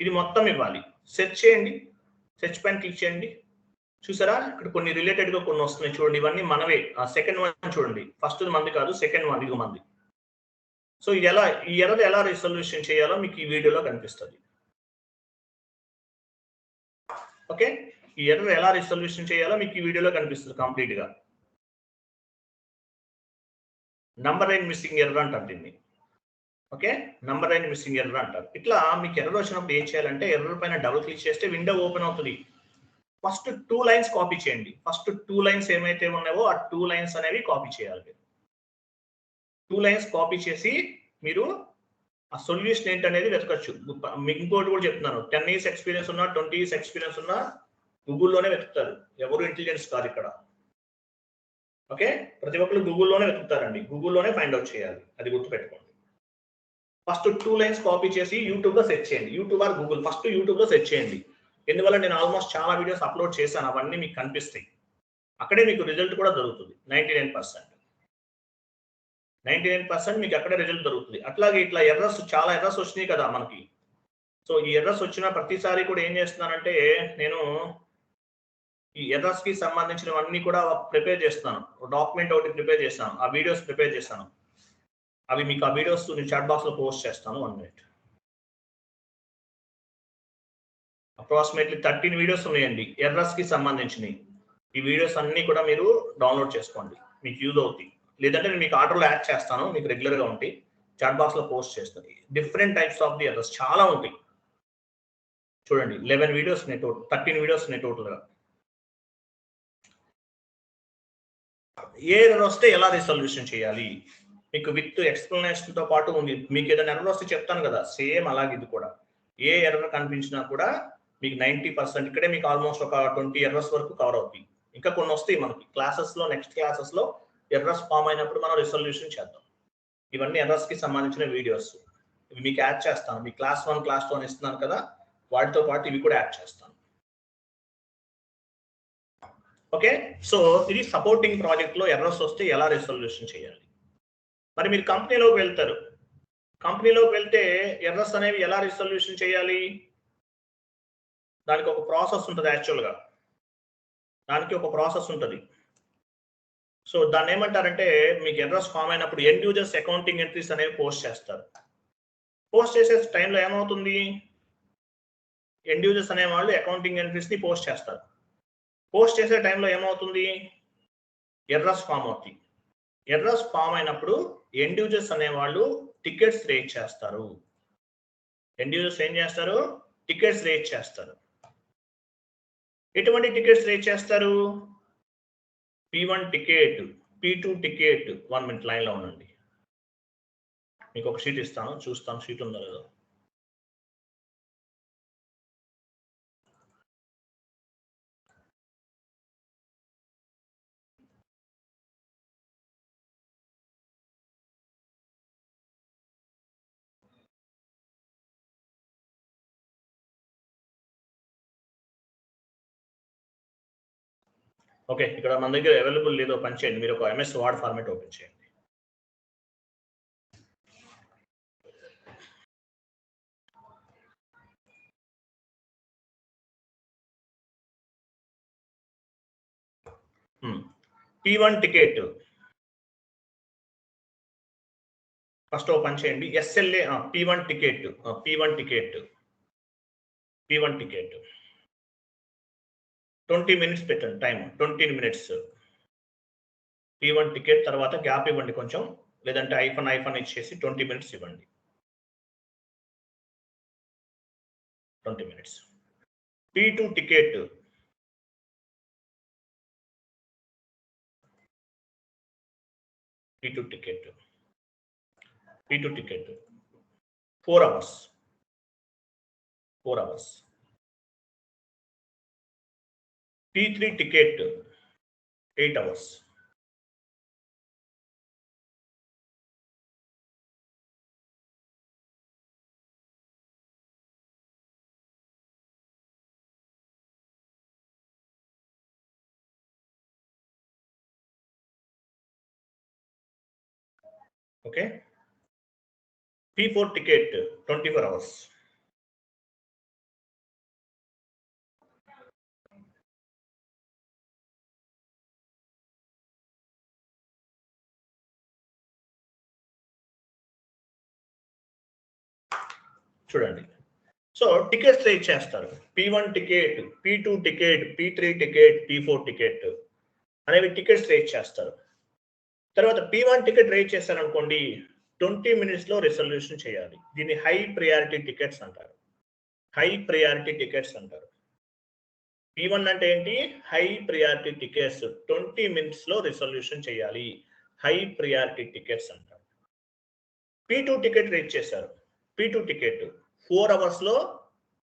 ఇది మొత్తం ఇవ్వాలి. సెర్చ్ చేయండి, సెర్చ్ పైన క్లిక్ చేయండి. చూసారా ఇక్కడ కొన్ని రిలేటెడ్ గా కొన్ని వస్తున్నాయి చూడండి, ఇవన్నీ మనవే. సెకండ్ వన్ చూడండి, ఫస్ట్ మంది కాదు, సెకండ్ వన్ ఇది మంది. సో ఇది ఈ ఎర్రర్ ఎలా రిజల్యూషన్ చేయాలో మీకు ఈ వీడియోలో కనిపిస్తుంది. ఓకే, ఈ ఎర్రర్ ఎలా రిజల్యూషన్ చేయాలో మీకు ఈ వీడియోలో కనిపిస్తుంది కంప్లీట్ గా. నంబర్ లైన్ మిస్సింగ్ ఎర్రర్ అంటారు దీన్ని. Okay, number line missing error అంటారు. ఇట్లా మీకు ఎర్రర్ వచ్చినప్పుడు ఏం చేయాలంటే, ఎర్రర్ పైన డబుల్ క్లిక్ చేస్తే విండో ఓపెన్ అవుతుంది. ఫస్ట్ 2 లైన్స్ కాపీ చేయండి. ఫస్ట్ 2 లైన్స్ ఏమైతే ఉన్నాయో ఆ 2 లైన్స్ అనేవి కాపీ చేయాలి. 2 లైన్స్ కాపీ చేసి మీరు ఆ సొల్యూషన్ ఏంటనేది వెతకచ్చు. మీకు ఇంకోటి కూడా చెప్తున్నాను, 10 years ఎక్స్పీరియన్స్ ఉన్నా 20 years ఎక్స్పీరియన్స్ ఉన్నా గూగుల్లోనే వెతుకుతారు. ఎవరు ఇంటెలిజెన్స్ కాదు ఇక్కడ. ఓకే, ప్రతి ఒక్కరు గూగుల్లోనే వెతుకుతారండి, గూగుల్లోనే ఫైండ్ అవుట్ చేయాలి, అది గుర్తుపెట్టుకోండి. ఫస్ట్ 2 లైన్స్ కాపీ చేసి యూట్యూబ్ లో సెర్చ్ చేయండి. YouTube or Google, first YouTube లో సెర్చ్ చేయండి. ఎందువల్ల నేను ఆల్మోస్ట్ చాలా వీడియోస్ అప్లోడ్ చేశాను, అవన్నీ మీకు కనిపిస్తాయి. అక్కడే మీకు రిజల్ట్ కూడా దొరుకుతుంది. 99% మీకు అక్కడే రిజల్ట్ దొరుకుతుంది. అట్లాగే ఇట్లా ఎర్రర్స్, చాలా ఎర్రర్స్ వచ్చినాయి కదా మనకి. సో ఈ ఎర్రర్స్ వచ్చిన ప్రతిసారి కూడా ఏం చేస్తున్నానంటే, నేను ఈ ఎర్రర్స్ కి సంబంధించినవన్నీ కూడా ప్రిపేర్ చేస్తున్నాను. డాక్యుమెంట్ ఒకటి ప్రిపేర్ చేస్తాను, ఆ వీడియోస్ ప్రిపేర్ చేస్తాను. అవి మీకు ఆ వీడియోస్ నేను చాట్ బాక్స్ లో పోస్ట్ చేస్తాను. 1 minute. అప్రాక్సిమేట్లీ 13 వీడియోస్ ఉన్నాయండి ఎర్రర్స్ కి సంబంధించినవి. ఈ వీడియోస్ అన్ని కూడా మీరు డౌన్లోడ్ చేసుకోండి, మీకు యూజ్ అవుతాయి. లేదంటే నేను మీకు ఆర్డర్లో యాడ్ చేస్తాను, మీకు రెగ్యులర్ గా ఉంటాయి, చాట్ బాక్స్ లో పోస్ట్ చేస్తాను. Different types of the errors చాలా ఉంటాయి చూడండి. 11 వీడియోస్ ఉన్నాయి, 13 వీడియోస్ ఉన్నాయి టోటల్ గా. ఏ ఎర్రర్ వస్తే ఎలా రిజల్యూషన్ చేయాలి మీకు విత్ ఎక్స్ప్లెనేషన్ తో పాటు ఉంది. మీకు ఏదైనా ఎర్రర్ వస్తే చెప్తాను కదా, సేమ్ అలాగే ఇది కూడా. ఏ ఎర్రర్ కనిపించినా కూడా మీకు 90% ఇక్కడే మీకు ఆల్మోస్ట్ ఒక 20 ఎర్రర్స్ వరకు కవర్ అవుతాయి. ఇంకా కొన్ని వస్తాయి మనకి క్లాసెస్ లో, నెక్స్ట్ క్లాసెస్ లో ఎర్రర్స్ ఫామ్ అయినప్పుడు మనం రిజల్యూషన్ చేద్దాం. ఇవన్నీ ఎర్రర్స్ కి సంబంధించిన వీడియోస్, ఇవి మీకు యాడ్ చేస్తాను. మీ క్లాస్ 1, క్లాస్ 2 అని ఇస్తున్నాను కదా, వాటితో పాటు ఇవి కూడా యాడ్ చేస్తాను. ఓకే, సో ఇది సపోర్టింగ్ ప్రాజెక్ట్ లో ఎర్రర్స్ వస్తే ఎలా రిజల్యూషన్ చేయాలి. మరి మీరు కంపెనీలోకి వెళ్తారు, కంపెనీలోకి వెళ్తే ఎర్రర్స్ అనేవి ఎలా రిజల్యూషన్ చేయాలి, దానికి ఒక ప్రాసెస్ ఉంటుంది. యాక్చువల్గా దానికి ఒక ప్రాసెస్ ఉంటుంది. సో దాన్ని ఏమంటారంటే, మీకు ఎర్రర్స్ ఫామ్ అయినప్పుడు ఎండ్ యూజర్స్ అకౌంటింగ్ ఎంట్రీస్ అనేవి పోస్ట్ చేస్తారు. పోస్ట్ చేసే టైంలో ఏమవుతుంది, ఎండ్ యూజర్స్ అనే వాళ్ళు అకౌంటింగ్ ఎంట్రీస్ ని పోస్ట్ చేస్తారు. పోస్ట్ చేసే టైంలో ఏమవుతుంది, ఎర్రర్స్ ఫామ్ అవుతాయి. ఎర్రర్స్ ఫామ్ అయినప్పుడు ఎండ్ యూజర్స్ అనేవాళ్ళు టికెట్స్ రేట్ చేస్తారు. ఎండ్ యూజర్స్ ఏం చేస్తారు? టికెట్స్ రేట్ చేస్తారు. ఎటువంటి టికెట్స్ రేట్ చేస్తారు? P1 ticket, P2 ticket. 1 minute line లో ఉండండి. మీకు ఒక షీట్ ఇస్తాను, చూస్తాం షీట్ ఉందో లేదో. ఓకే, ఇక్కడ మన దగ్గర అవైలబుల్ లేదో పని చేయండి, మీరు ఒక MS వర్డ్ ఫార్మాట్ ఓపెన్ చేయండి. P1 టికెట్ ఫస్ట్ ఓపెన్ చేయండి. SLA P1 ticket, P1 ticket 20 minutes పెట్టండి టైం, 20 minutes. P1 టికెట్ తర్వాత గ్యాప్ ఇవ్వండి కొంచెం, లేదంటే ఐఫోన్ ఇచ్చేసి 20 minutes ఇవ్వండి. 20 minutes. P2 ticket, P2 ticket 4 hours. P3 ticket 8 hours. Okay, P4 ticket 24 hours. చూడండి, సో టికెట్స్ రేట్ చేస్తారు. P1 ticket, P2 ticket, P3 ticket, P4 ticket అనేవి టికెట్స్ రేట్ చేస్తారు. తర్వాత P1 టికెట్ రేట్ చేస్తారనుకోండి, 20 minutes లో రిజల్యూషన్ చేయాలి. దీన్ని హై ప్రియారిటీ టికెట్స్ అంటారు. P1 అంటే ఏంటి? High priority tickets. 20 minutes లో రిజల్యూషన్ చేయాలి, హై ప్రియారిటీ టికెట్స్ అంటారు. P2 టికెట్ రేట్ చేశారు. P2 టికెట్ 4 hours లో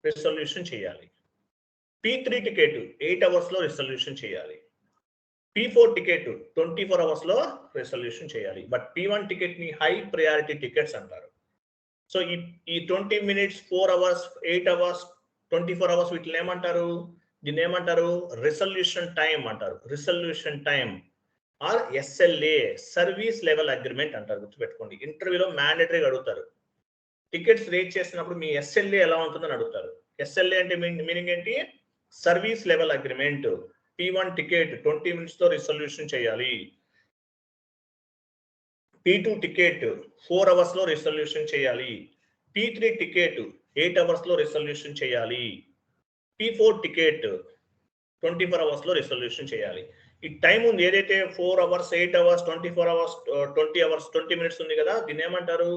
రిజల్యూషన్ చేయాలి. P3 టికెట్ 8 hours లో రిజల్యూషన్ చేయాలి. P4 టికెట్ 24 hours లో రిజల్యూషన్ చేయాలి. బట్ P1 టికెట్ ని హై ప్రియారిటీ టికెట్స్ అంటారు. సో ఈ 20 minutes, 4 hours, 8 hours, 24 hours వీటిని ఏమంటారు? దీన్ని ఏమంటారు? రిజల్యూషన్ టైం అంటారు. Resolution time or SLA, service level agreement అంటారు. గుర్తుపెట్టుకోండి, ఇంటర్వ్యూలో మ్యాండేటరీగా అడుగుతారు. టికెట్స్ రేట్ చేసినప్పుడు మీ SLA ఎలా ఉంటుందని అడుగుతారు. SLA అంటే మీనింగ్ ఏంటి? Service level agreement. P1 ticket 20 minutes తో రిజల్యూషన్ చేయాలి. P2 టికెట్ 4 hours లో రిజల్యూషన్ చేయాలి. P3 టికెట్ 8 hours లో రిజల్యూషన్ చేయాలి. P4 టికెట్ 24 hours లో రిజల్యూషన్ చేయాలి. ఈ టైం ఉంది ఏదైతే 4 hours, 8 hours, 24 hours, 20 hours, 20 minutes ఉంది కదా, దీన్ని ఏమంటారు?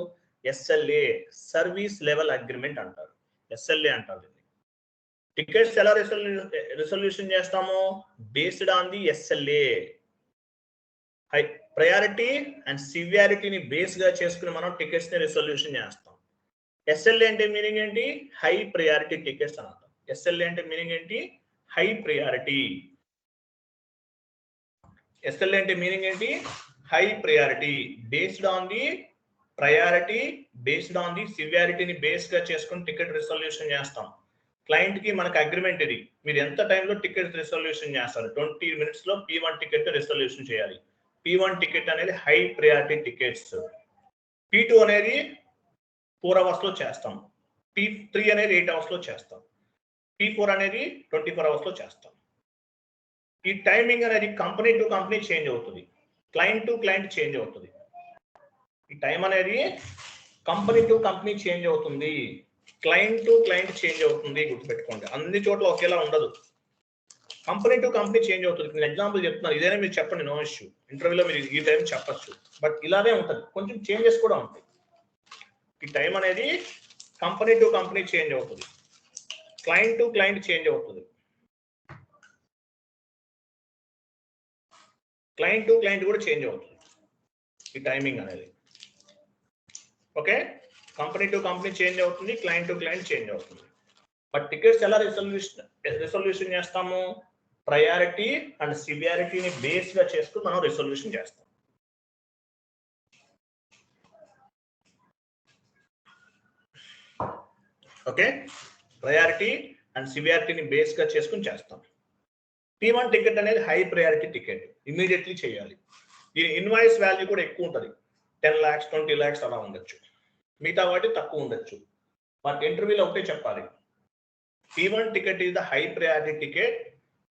SLA, సర్వీస్ లెవెల్ అగ్రిమెంట్ అంటారు. SLA అంటారు. టికెట్స్ ఎలా రిజల్యూషన్ చేస్తాము? Based on the SLA. High priority and సివియారిటీని బేస్ గా చేసుకుని మనం టికెట్స్ ని రిజల్యూషన్ చేస్తాం. SLA అంటే మీనింగ్ ఏంటి? హై ప్రయారిటీ టికెట్స్ అని అర్థం. SLA అంటే మీనింగ్ ఏంటి? High priority. SLA అంటే మీనింగ్ ఏంటి? High priority. Based on the priority, based on the సివియారిటీని బేస్ గా చేసుకుని టికెట్ రిజల్యూషన్ చేస్తాం. క్లయింట్ కి మనకు అగ్రిమెంట్ ఇది, మీరు ఎంత టైంలో టికెట్ రిజల్యూషన్ చేస్తారు. 20 minutes లో P1 టికెట్ రిజల్యూషన్ చేయాలి. P1 టికెట్ అనేది హై ప్రియారిటీ టికెట్స్. P2 అనేది 4 hours లో చేస్తాం. P3 అనేది 8 hours లో చేస్తాం. P4 అనేది 24 hours లో చేస్తాం. ఈ టైమింగ్ అనేది కంపెనీ టు కంపెనీ చేంజ్ అవుతుంది, క్లయింట్ టు క్లయింట్ చేంజ్ అవుతుంది. ఈ టైం అనేది కంపెనీ టు కంపెనీ చేంజ్ అవుతుంది, క్లయింట్ టు క్లయింట్ చేంజ్ అవుతుంది. గుర్తుపెట్టుకోండి, అన్ని చోట్ల ఒకేలా ఉండదు. కంపెనీ టు కంపెనీ చేంజ్ అవుతుంది. నేను ఎగ్జాంపుల్ చెప్తున్నాను, ఇదేనే మీరు చెప్పండి, నో ఇష్యూ. ఇంటర్వ్యూలో మీరు ఈ టైం చెప్పచ్చు, బట్ ఇలానే ఉంటుంది, కొంచెం చేంజెస్ కూడా ఉంటాయి. ఈ టైం అనేది కంపెనీ టు కంపెనీ చేంజ్ అవుతుంది, క్లయింట్ టు క్లయింట్ చేంజ్ అవుతుంది, క్లయింట్ టు క్లయింట్ కూడా చేంజ్ అవుతుంది ఈ టైమింగ్ అనేది. Okay, company to company change అవుతుంది, క్లయింట్ టు క్లయింట్ చేంజ్ అవుతుంది. బట్ టికెట్స్ ఎలా రిజల్యూషన్ చేస్తాము? ప్రయారిటీ అండ్ సివియారిటీని బేస్ గా చేసుకుని మనం రిజల్యూషన్ చేస్తాం. ఓకే, ప్రయారిటీ అండ్ సివియారిటీని బేస్ గా చేసుకుని చేస్తాం. P1 టికెట్ అనేది హై ప్రయారిటీ టికెట్, ఇమీడియట్లీ చేయాలి. దీని ఇన్వాయిస్ వాల్యూ కూడా ఎక్కువ ఉంటుంది, 10 lakhs 20 lakhs అలా ఉండొచ్చు, మిగతా వాటి తక్కువ ఉండొచ్చు. బట్ ఇంటర్వ్యూలో ఒకటే చెప్పాలి, P1 ticket is the high priority ticket,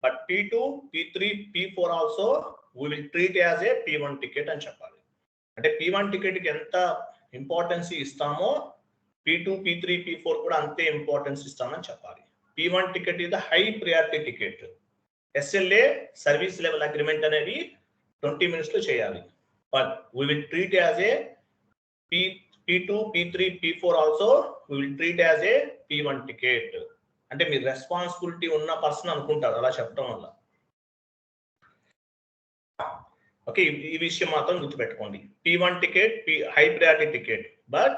but P2, P3, P4 also we will treat as a P1 ticket అని చెప్పాలి. అంటే P1 ticket కి ఎంత ఇంపార్టెన్స్ ఇస్తామో P2, P3, P4 కూడా అంతే ఇంపార్టెన్స్ ఇస్తామని చెప్పాలి. P1 ticket is the high priority ticket. SLA service level agreement అనేది 20 minutes లో చేయాలి, but we will treat as a P2, P3, P4 also we will treat as a P1 ticket. అంటే మీరు రెస్పాన్సిబిలిటీ ఉన్న పర్సన్ అనుకుంటారు అలా చెప్పడం వల్ల. ఓకే, ఈ విషయం మాత్రం గుర్తుపెట్టుకోండి. P1 ticket high priority ticket, but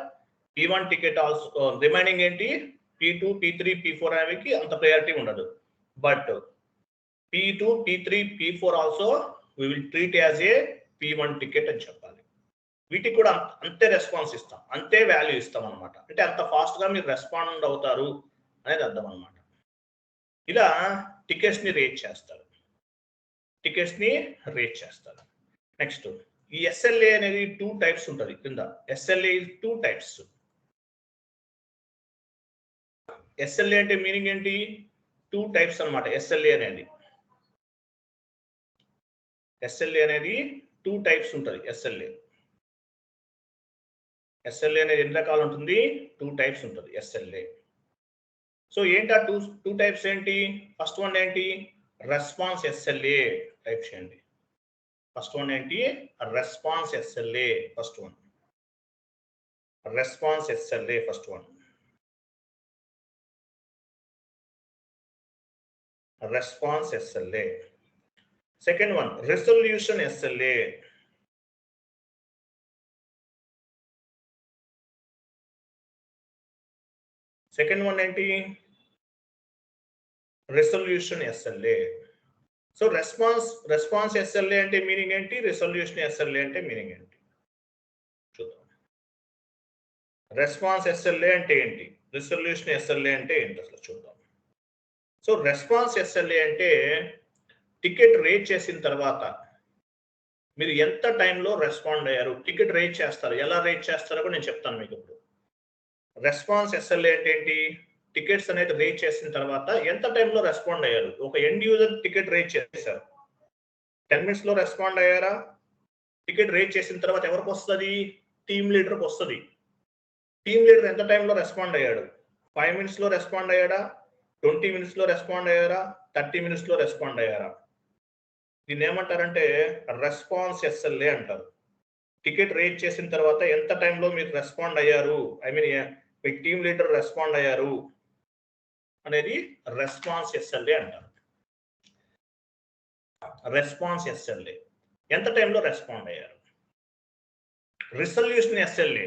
P1 ticket also remaining ఏంటి, P2, P3, P4 అనేవి అంత ప్రయారిటీ ఉండదు, but P2, P3, P4 also we will treat as a P1 ticket అని చెప్పాలి. వీటికి కూడా అంతే రెస్పాన్స్ ఇస్తాం, అంతే వాల్యూ ఇస్తాం అనమాట. అంటే అంత ఫాస్ట్ గా మీరు రెస్పాండ్ అవుతారు అనేది అర్థం అనమాట. ఇలా టికెట్స్ ని రేట్ చేస్తారు, నెక్స్ట్ ఈ SLA అనేది 2 types ఉంటుంది కింద. SLA is 2 types. SLA అంటే మీనింగ్ ఏంటి, 2 types అనమాట. SLA అనేది 2 types ఉంటుంది. SLA అనేది ఎన్ని రకాలు ఉంటుంది, 2 types ఉంటుంది SLA. సో ఏంటి ఆ 2 types ఏంటి? ఫస్ట్ వన్ ఏంటి, రెస్పాన్స్ SLA టైప్ చేయండి. ఫస్ట్ వన్ ఏంటి, response SLA. First one response SLA, first one response SLA. Second one resolution SLA. Second one ఏంటి, resolution SLA. So response SLA అంటే మీనింగ్ ఏంటి, రిజల్యూషన్ SLA అంటే మీనింగ్ ఏంటి చూద్దాం. రెస్పాన్స్ SLA అంటే ఏంటి, రిజల్యూషన్ SLA అంటే ఏంటి అసలు చూద్దాం. సో రెస్పాన్స్ SLA అంటే టికెట్ రేట్ చేసిన తర్వాత మీరు ఎంత టైంలో రెస్పాండ్ అయ్యారు, టికెట్ రేట్ చేస్తారు, ఎలా రేట్ చేస్తారో కూడా నేను చెప్తాను మీకు ఇప్పుడు. రెస్పాన్స్ SLA అంటే ఏంటి, టికెట్స్ అనేది రేట్ చేసిన తర్వాత ఎంత టైంలో రెస్పాండ్ అయ్యారు. ఒక ఎండ్ యూజర్ టికెట్ రేట్ చేశారు, 10 minutes లో రెస్పాండ్ అయ్యారా? టికెట్ రేట్ చేసిన తర్వాత ఎవరికి వస్తుంది, టీమ్ లీడర్కి వస్తుంది. టీమ్ లీడర్ ఎంత టైంలో రెస్పాండ్ అయ్యాడు, 5 minutes లో రెస్పాండ్ అయ్యాడా, 20 minutes లో రెస్పాండ్ అయ్యారా, 30 minutes లో రెస్పాండ్ అయ్యారా? దీన్ని ఏమంటారంటే రెస్పాన్స్ SLA అంటారు. టికెట్ రేట్ చేసిన తర్వాత ఎంత టైంలో మీరు రెస్పాండ్ అయ్యారు, I mean me team leader respond అయ్యారు అనేది రెస్పాన్స్ SLA అంటారు. రెస్పాన్స్ SLA ఎంత టైంలో రెస్పాండ్ అయ్యారు. Resolution SLA.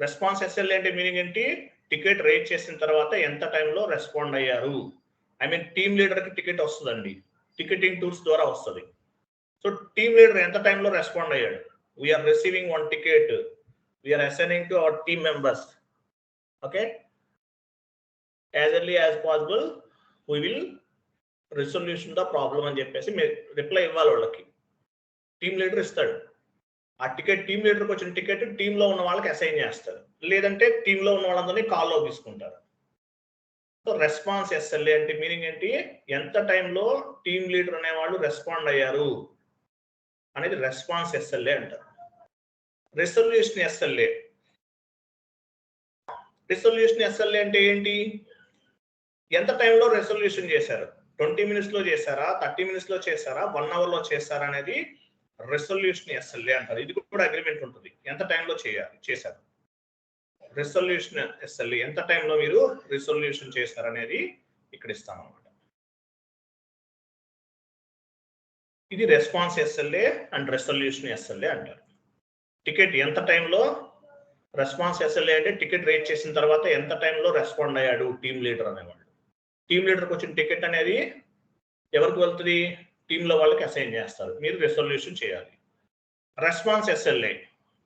రెస్పాన్స్ SLA అంటే మీనింగ్ ఏంటి, టికెట్ రేట్ చేసిన తర్వాత ఎంత టైంలో రెస్పాండ్ అయ్యారు. ఐ మీన్ టీమ్ లీడర్కి టికెట్ వస్తుందండి, టికెటింగ్ టూల్స్ ద్వారా వస్తుంది. సో టీమ్ లీడర్ ఎంత టైంలో రెస్పాండ్ అయ్యాడు. We are receiving one ticket, we are assigning to our team members. Okay, as early as possible we will resolution the problem అని చెప్పేసి రిప్లై ఇవ్వాలి వాళ్ళకి. టీమ్ లీడర్ ఇస్తాడు ఆ టికెట్, టీమ్ లీడర్కి వచ్చిన టికెట్ టీంలో ఉన్న వాళ్ళకి అసైన్ చేస్తారు, లేదంటే టీంలో ఉన్న వాళ్ళందరినీ కాల్లో తీసుకుంటారు. సో రెస్పాన్స్ SLA అంటే మీనింగ్ ఏంటి, ఎంత టైంలో టీమ్ లీడర్ అనేవాళ్ళు రెస్పాండ్ అయ్యారు అనేది రెస్పాన్స్ SLA అంటారు. Resolution SLA. రిజల్యూషన్ SLA అంటే ఏంటి, ఎంత టైంలో రెజల్యూషన్ చేశారు. 20 minutes లో చేశారా, 30 minutes లో చేశారా, 1 hour లో చేశారా అనేది రెసొల్యూషన్ ఎస్ఎల్ఏ అంటారు. ఇది కూడా అగ్రిమెంట్ ఉంటుంది, ఎంత టైంలో చేశారు. రెసొల్యూషన్ ఎస్ఎల్ఏ ఎంత టైంలో మీరు రిసొల్యూషన్ చేశారనేది ఇక్కడ ఇస్తాం అన్నమాట. ఇది రెస్పాన్స్ ఎస్ఎల్ఏ అండ్ రెసొల్యూషన్ ఎస్ఎల్ఏ అంటారు. టికెట్ ఎంత టైంలో, రెస్పాన్స్ ఎస్ఎల్ఏ అంటే టికెట్ రేట్ చేసిన తర్వాత ఎంత టైంలో రెస్పాండ్ అయ్యాడు టీమ్ లీడర్ అనేవాడు. టీమ్ లీడర్కి వచ్చిన టికెట్ అనేది ఎవరికి వెళ్తుంది, టీంలో వాళ్ళకి అసైన్ చేస్తారు, మీరు రెసొల్యూషన్ చేయాలి. రెస్పాన్స్ ఎస్ఎల్ఏ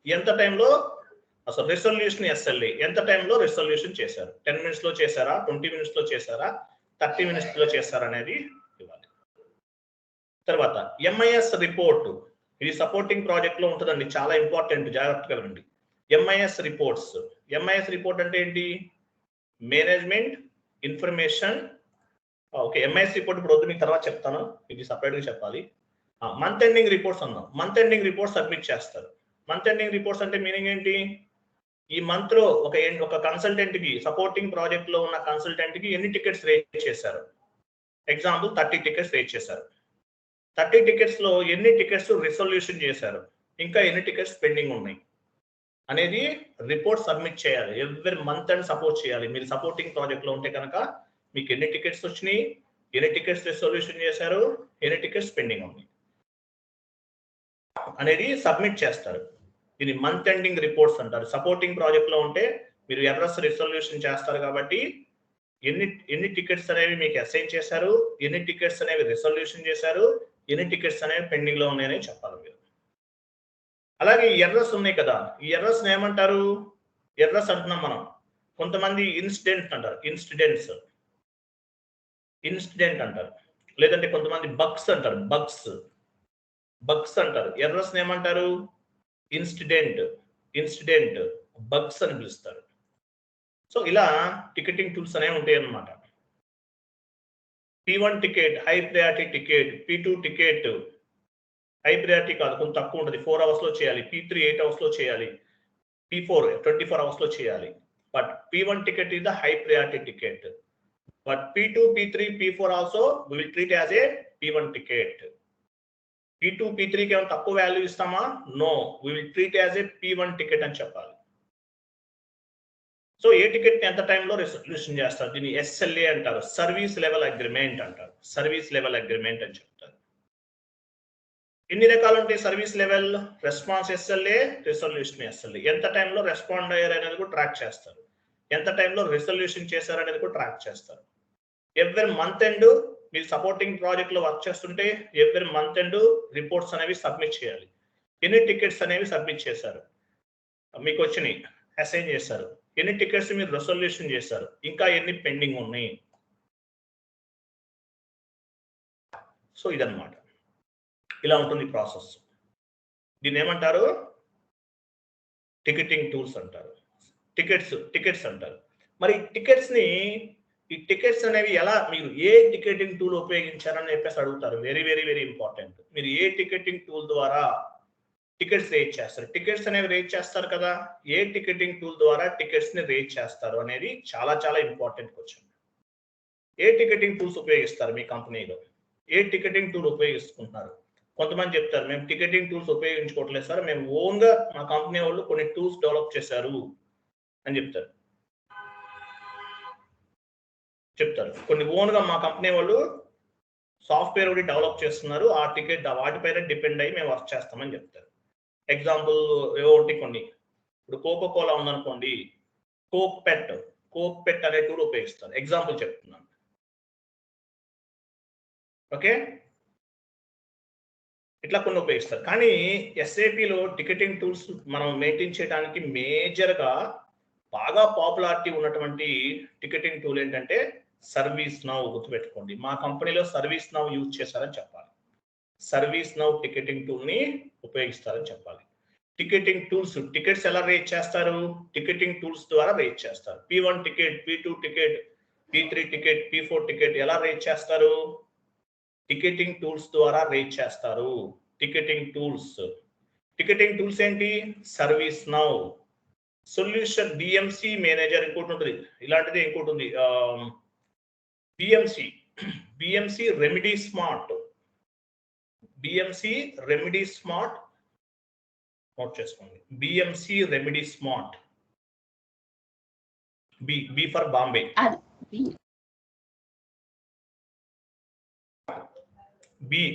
ఎంత టైంలో, అసలు రెసొల్యూషన్ ఎస్ఎల్ఏ ఎంత టైంలో రెసొల్యూషన్ చేశారు, 10 minutes లో చేశారా, 20 minutes లో చేశారా, 30 minutes లో చేశారా అనేది ఇవ్వాలి. తర్వాత ఎంఐఎస్ రిపోర్ట్, ఇది సపోర్టింగ్ ప్రాజెక్ట్ లో ఉంటుందండి, చాలా ఇంపార్టెంట్, జాగ్రత్తగా రండి. ఎంఐఎస్ రిపోర్ట్స్, ఎంఐఎస్ రిపోర్ట్ అంటే ఏంటి, management information. Okay, MIS report ఇప్పుడు వద్దు, మీకు తర్వాత చెప్తాను, ఇది సపరేట్గా చెప్పాలి. మంత్ ఎండింగ్ రిపోర్ట్స్ అన్నాం, మంత్ ఎండింగ్ రిపోర్ట్స్ సబ్మిట్ చేస్తారు. మంత్ ఎండింగ్ రిపోర్ట్స్ అంటే మీనింగ్ ఏంటి, ఈ మంత్ లో ఒక కన్సల్టెంట్ కి, సపోర్టింగ్ ప్రాజెక్ట్ లో ఉన్న కన్సల్టెంట్ కి ఎన్ని టికెట్స్ రేట్ చేశారు. ఎగ్జాంపుల్ 30 tickets రేట్ చేశారు. 30 tickets లో ఎన్ని టికెట్స్ రిసొల్యూషన్ చేశారు, ఇంకా ఎన్ని టికెట్స్ పెండింగ్ ఉన్నాయి అనేది రిపోర్ట్ సబ్మిట్ చేయాలి. ఎవ్రీ మంత్ అండ్ సపోర్ట్ చేయాలి. మీరు సపోర్టింగ్ ప్రాజెక్ట్ లో ఉంటే కనుక మీకు ఎన్ని టికెట్స్ వచ్చినాయి, ఎన్ని టికెట్స్ రిసొల్యూషన్ చేశారు, ఎన్ని టికెట్స్ పెండింగ్ ఉన్నాయి అనేది సబ్మిట్ చేస్తారు. ఇది మంత్ ఎండింగ్ రిపోర్ట్స్ అంటారు. సపోర్టింగ్ ప్రాజెక్ట్ లో ఉంటే మీరు ఎర్రర్స్ రిసొల్యూషన్ చేస్తారు కాబట్టి ఎన్ని టికెట్స్ అనేవి మీకు అసైన్ చేశారు, ఎన్ని టికెట్స్ అనేవి రిసొల్యూషన్ చేశారు, ఎన్ని టికెట్స్ అనేవి పెండింగ్ లో ఉన్నాయని చెప్పాలి మీరు. అలాగే ఎర్రర్స్ ఉన్నాయి కదా, ఈ ఎర్రర్స్ ఏమంటారు, ఎర్రర్స్ అంటున్నాం మనం. కొంతమంది ఇన్సిడెంట్ అంటారు, ఇన్సిడెంట్ అంటారు, లేదంటే కొంతమంది బగ్స్ అంటారు, బగ్స్ అంటారు. ఎర్రర్స్ ఏమంటారు, ఇన్సిడెంట్ బగ్స్ అని పిలుస్తారు. సో ఇలా టికెటింగ్ టూల్స్ అనేవి ఉంటాయి అన్నమాట. P1 ticket high priority ticket, P2 ticket high priority కాదు, కొంచెం తక్కువ ఉంటుంది, 4 hours లో చేయాలి. P3 8 hours లో చేయాలి. P4 24 hours లో చేయాలి. But P1 ticket is the high priority ticket. But P2, P3, P4 also we will treat as a P1 ticket. P2, P3 కి ఏమైనా తక్కువ వాల్యూ ఇస్తామా, no, we will treat as a P1 ticket అని చెప్పాలి. సో ఏ టికెట్ ఎంత టైంలో రెసొల్యూషన్ చేస్తారు, దీన్ని ఎస్ఎల్ఏ అంటారు, సర్వీస్ లెవెల్ అగ్రిమెంట్ అంటారు, సర్వీస్ లెవెల్ అగ్రిమెంట్ అని చెప్తారు. ఎన్ని రకాలు ఉంటాయి service level, response SLA, resolution SLA. ఎంత టైంలో రెస్పాండ్ అయ్యారు అనేది కూడా ట్రాక్ చేస్తారు, ఎంత టైంలో రిసొల్యూషన్ చేశారు అనేది కూడా ట్రాక్ చేస్తారు. ఎవ్రీ మంత్ ఎండ్ మీరు సపోర్టింగ్ ప్రాజెక్ట్ లో వర్క్ చేస్తుంటే ఎవ్రీ మంత్ ఎండ్ రిపోర్ట్స్ అనేవి సబ్మిట్ చేయాలి. ఎన్ని టికెట్స్ అనేవి సబ్మిట్ చేశారు, మీకు వచ్చినాయి అసైన్ చేశారు, ఎన్ని టికెట్స్ మీరు రెసొల్యూషన్ చేశారు, ఇంకా ఎన్ని పెండింగ్ ఉన్నాయి. సో ఇదన్నమాట, ఇలా ఉంటుంది ప్రాసెస్. దీన్ని ఏమంటారు, టికెటింగ్ టూల్స్ అంటారు, టికెట్స్ అంటారు. మరి ఈ టికెట్స్ అనేవి ఎలా, మీరు ఏ టికెటింగ్ టూల్ ఉపయోగించారని చెప్పేసి అడుగుతారు. Very very very important. మీరు ఏ టికెటింగ్ టూల్ ద్వారా టికెట్స్ రేట్ చేస్తారు, టికెట్స్ అనేవి రేట్ చేస్తారు కదా, ఏ టికెటింగ్ టూల్ ద్వారా టికెట్స్ ని రేట్ చేస్తారు అనేది చాలా చాలా ఇంపార్టెంట్ క్వశ్చన్. ఏ టికెటింగ్ టూల్స్ ఉపయోగిస్తారు మీ కంపెనీలో, ఏ టికెటింగ్ టూల్ ఉపయోగిస్తున్నారు. కొంతమంది చెప్తారు మేము టికెటింగ్ టూల్స్ ఉపయోగించుకోవట్లేదు సార్, మేము ఓన్ గా మా కంపెనీ వాళ్ళు కొన్ని టూల్స్ డెవలప్ చేశారు అని చెప్తారు. కొన్ని ఓన్ గా మా కంపెనీ వాళ్ళు సాఫ్ట్వేర్ ఒకటి డెవలప్ చేస్తున్నారు, ఆ టికెట్ వాటిపైన డిపెండ్ అయ్యి మేము వర్క్ చేస్తామని చెప్తారు. ఎగ్జాంపుల్ ఒకటి కొన్ని, ఇప్పుడు కోకో కోలా ఉందనుకోండి, కోక్ పెట్ అనే టూల్ ఉపయోగిస్తారు, ఎగ్జాంపుల్ చెప్తున్నాను. ఓకే, ఇట్లా కొన్ని ఉపయోగిస్తారు. కానీ ఎస్ఏపిలో టికెటింగ్ టూల్స్ మనం మెయింటైన్ చేయడానికి మేజర్గా బాగా పాపులారిటీ ఉన్నటువంటి టికెటింగ్ టూల్ ఏంటంటే సర్వీస్ నౌ. గుర్తుపెట్టుకోండి, మా కంపెనీలో సర్వీస్ నౌ యూజ్ చేశారని చెప్పాలి, సర్వీస్ నౌ టికెటింగ్ టూల్ ని ఉపయోగిస్తారని చెప్పాలి. టికెటింగ్ టూల్స్, టికెట్స్ ఎలా రేట్ చేస్తారు, టికెటింగ్ టూల్స్ ద్వారా రేట్ చేస్తారు. P1 ticket, P2 ticket, P3 ticket, P4 ticket ఎలా రేట్ చేస్తారు, టికెటింగ్ టూల్స్ ద్వారా రేట్ చేస్తారు. టికెటింగ్ టూల్స్ ఏంటి, service now, solution, DMC manager ఇంకోటి ఉంటుంది, ఇలాంటిది ఇంకోటి ఉంది, BMC BMC Remedy Smart. BMC Remedy Smart. Note చేసుకోండి. BMC Remedy Smart. B for Bombay.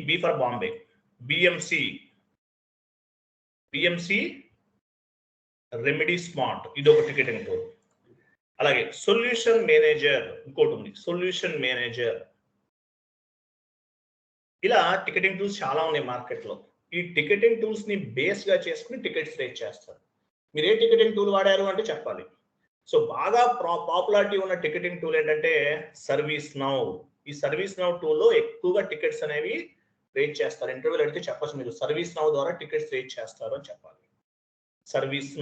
B for Bombay. BMC Remedy Smart. ఇది ఒక టికెటింగ్ టూల్. అలాగే సొల్యూషన్ మేనేజర్ ఇంకోటి ఉంది. Solution manager. ఇలా టికెటింగ్ టూల్స్ చాలా ఉన్నాయి మార్కెట్లో. ఈ టికెటింగ్ టూల్స్ ని బేస్ గా చేసుకుని టికెట్స్ రేట్ చేస్తారు. మీరు ఏ టికెటింగ్ టూల్ వాడారు అంటే చెప్పాలి. సో బాగా పాపులారిటీ ఉన్న టికెటింగ్ టూల్ ఏంటంటే సర్వీస్ నౌ. ఈ సర్వీస్ నౌ టూల్లో ఎక్కువగా టికెట్స్ అనేవి రేట్ చేస్తారు. ఇంటర్వ్యూలు అడిగితే చెప్పచ్చు మీరు సర్వీస్ నౌ ద్వారా టికెట్స్ రేట్ చేస్తారు అని చెప్పాలి. సర్వీస్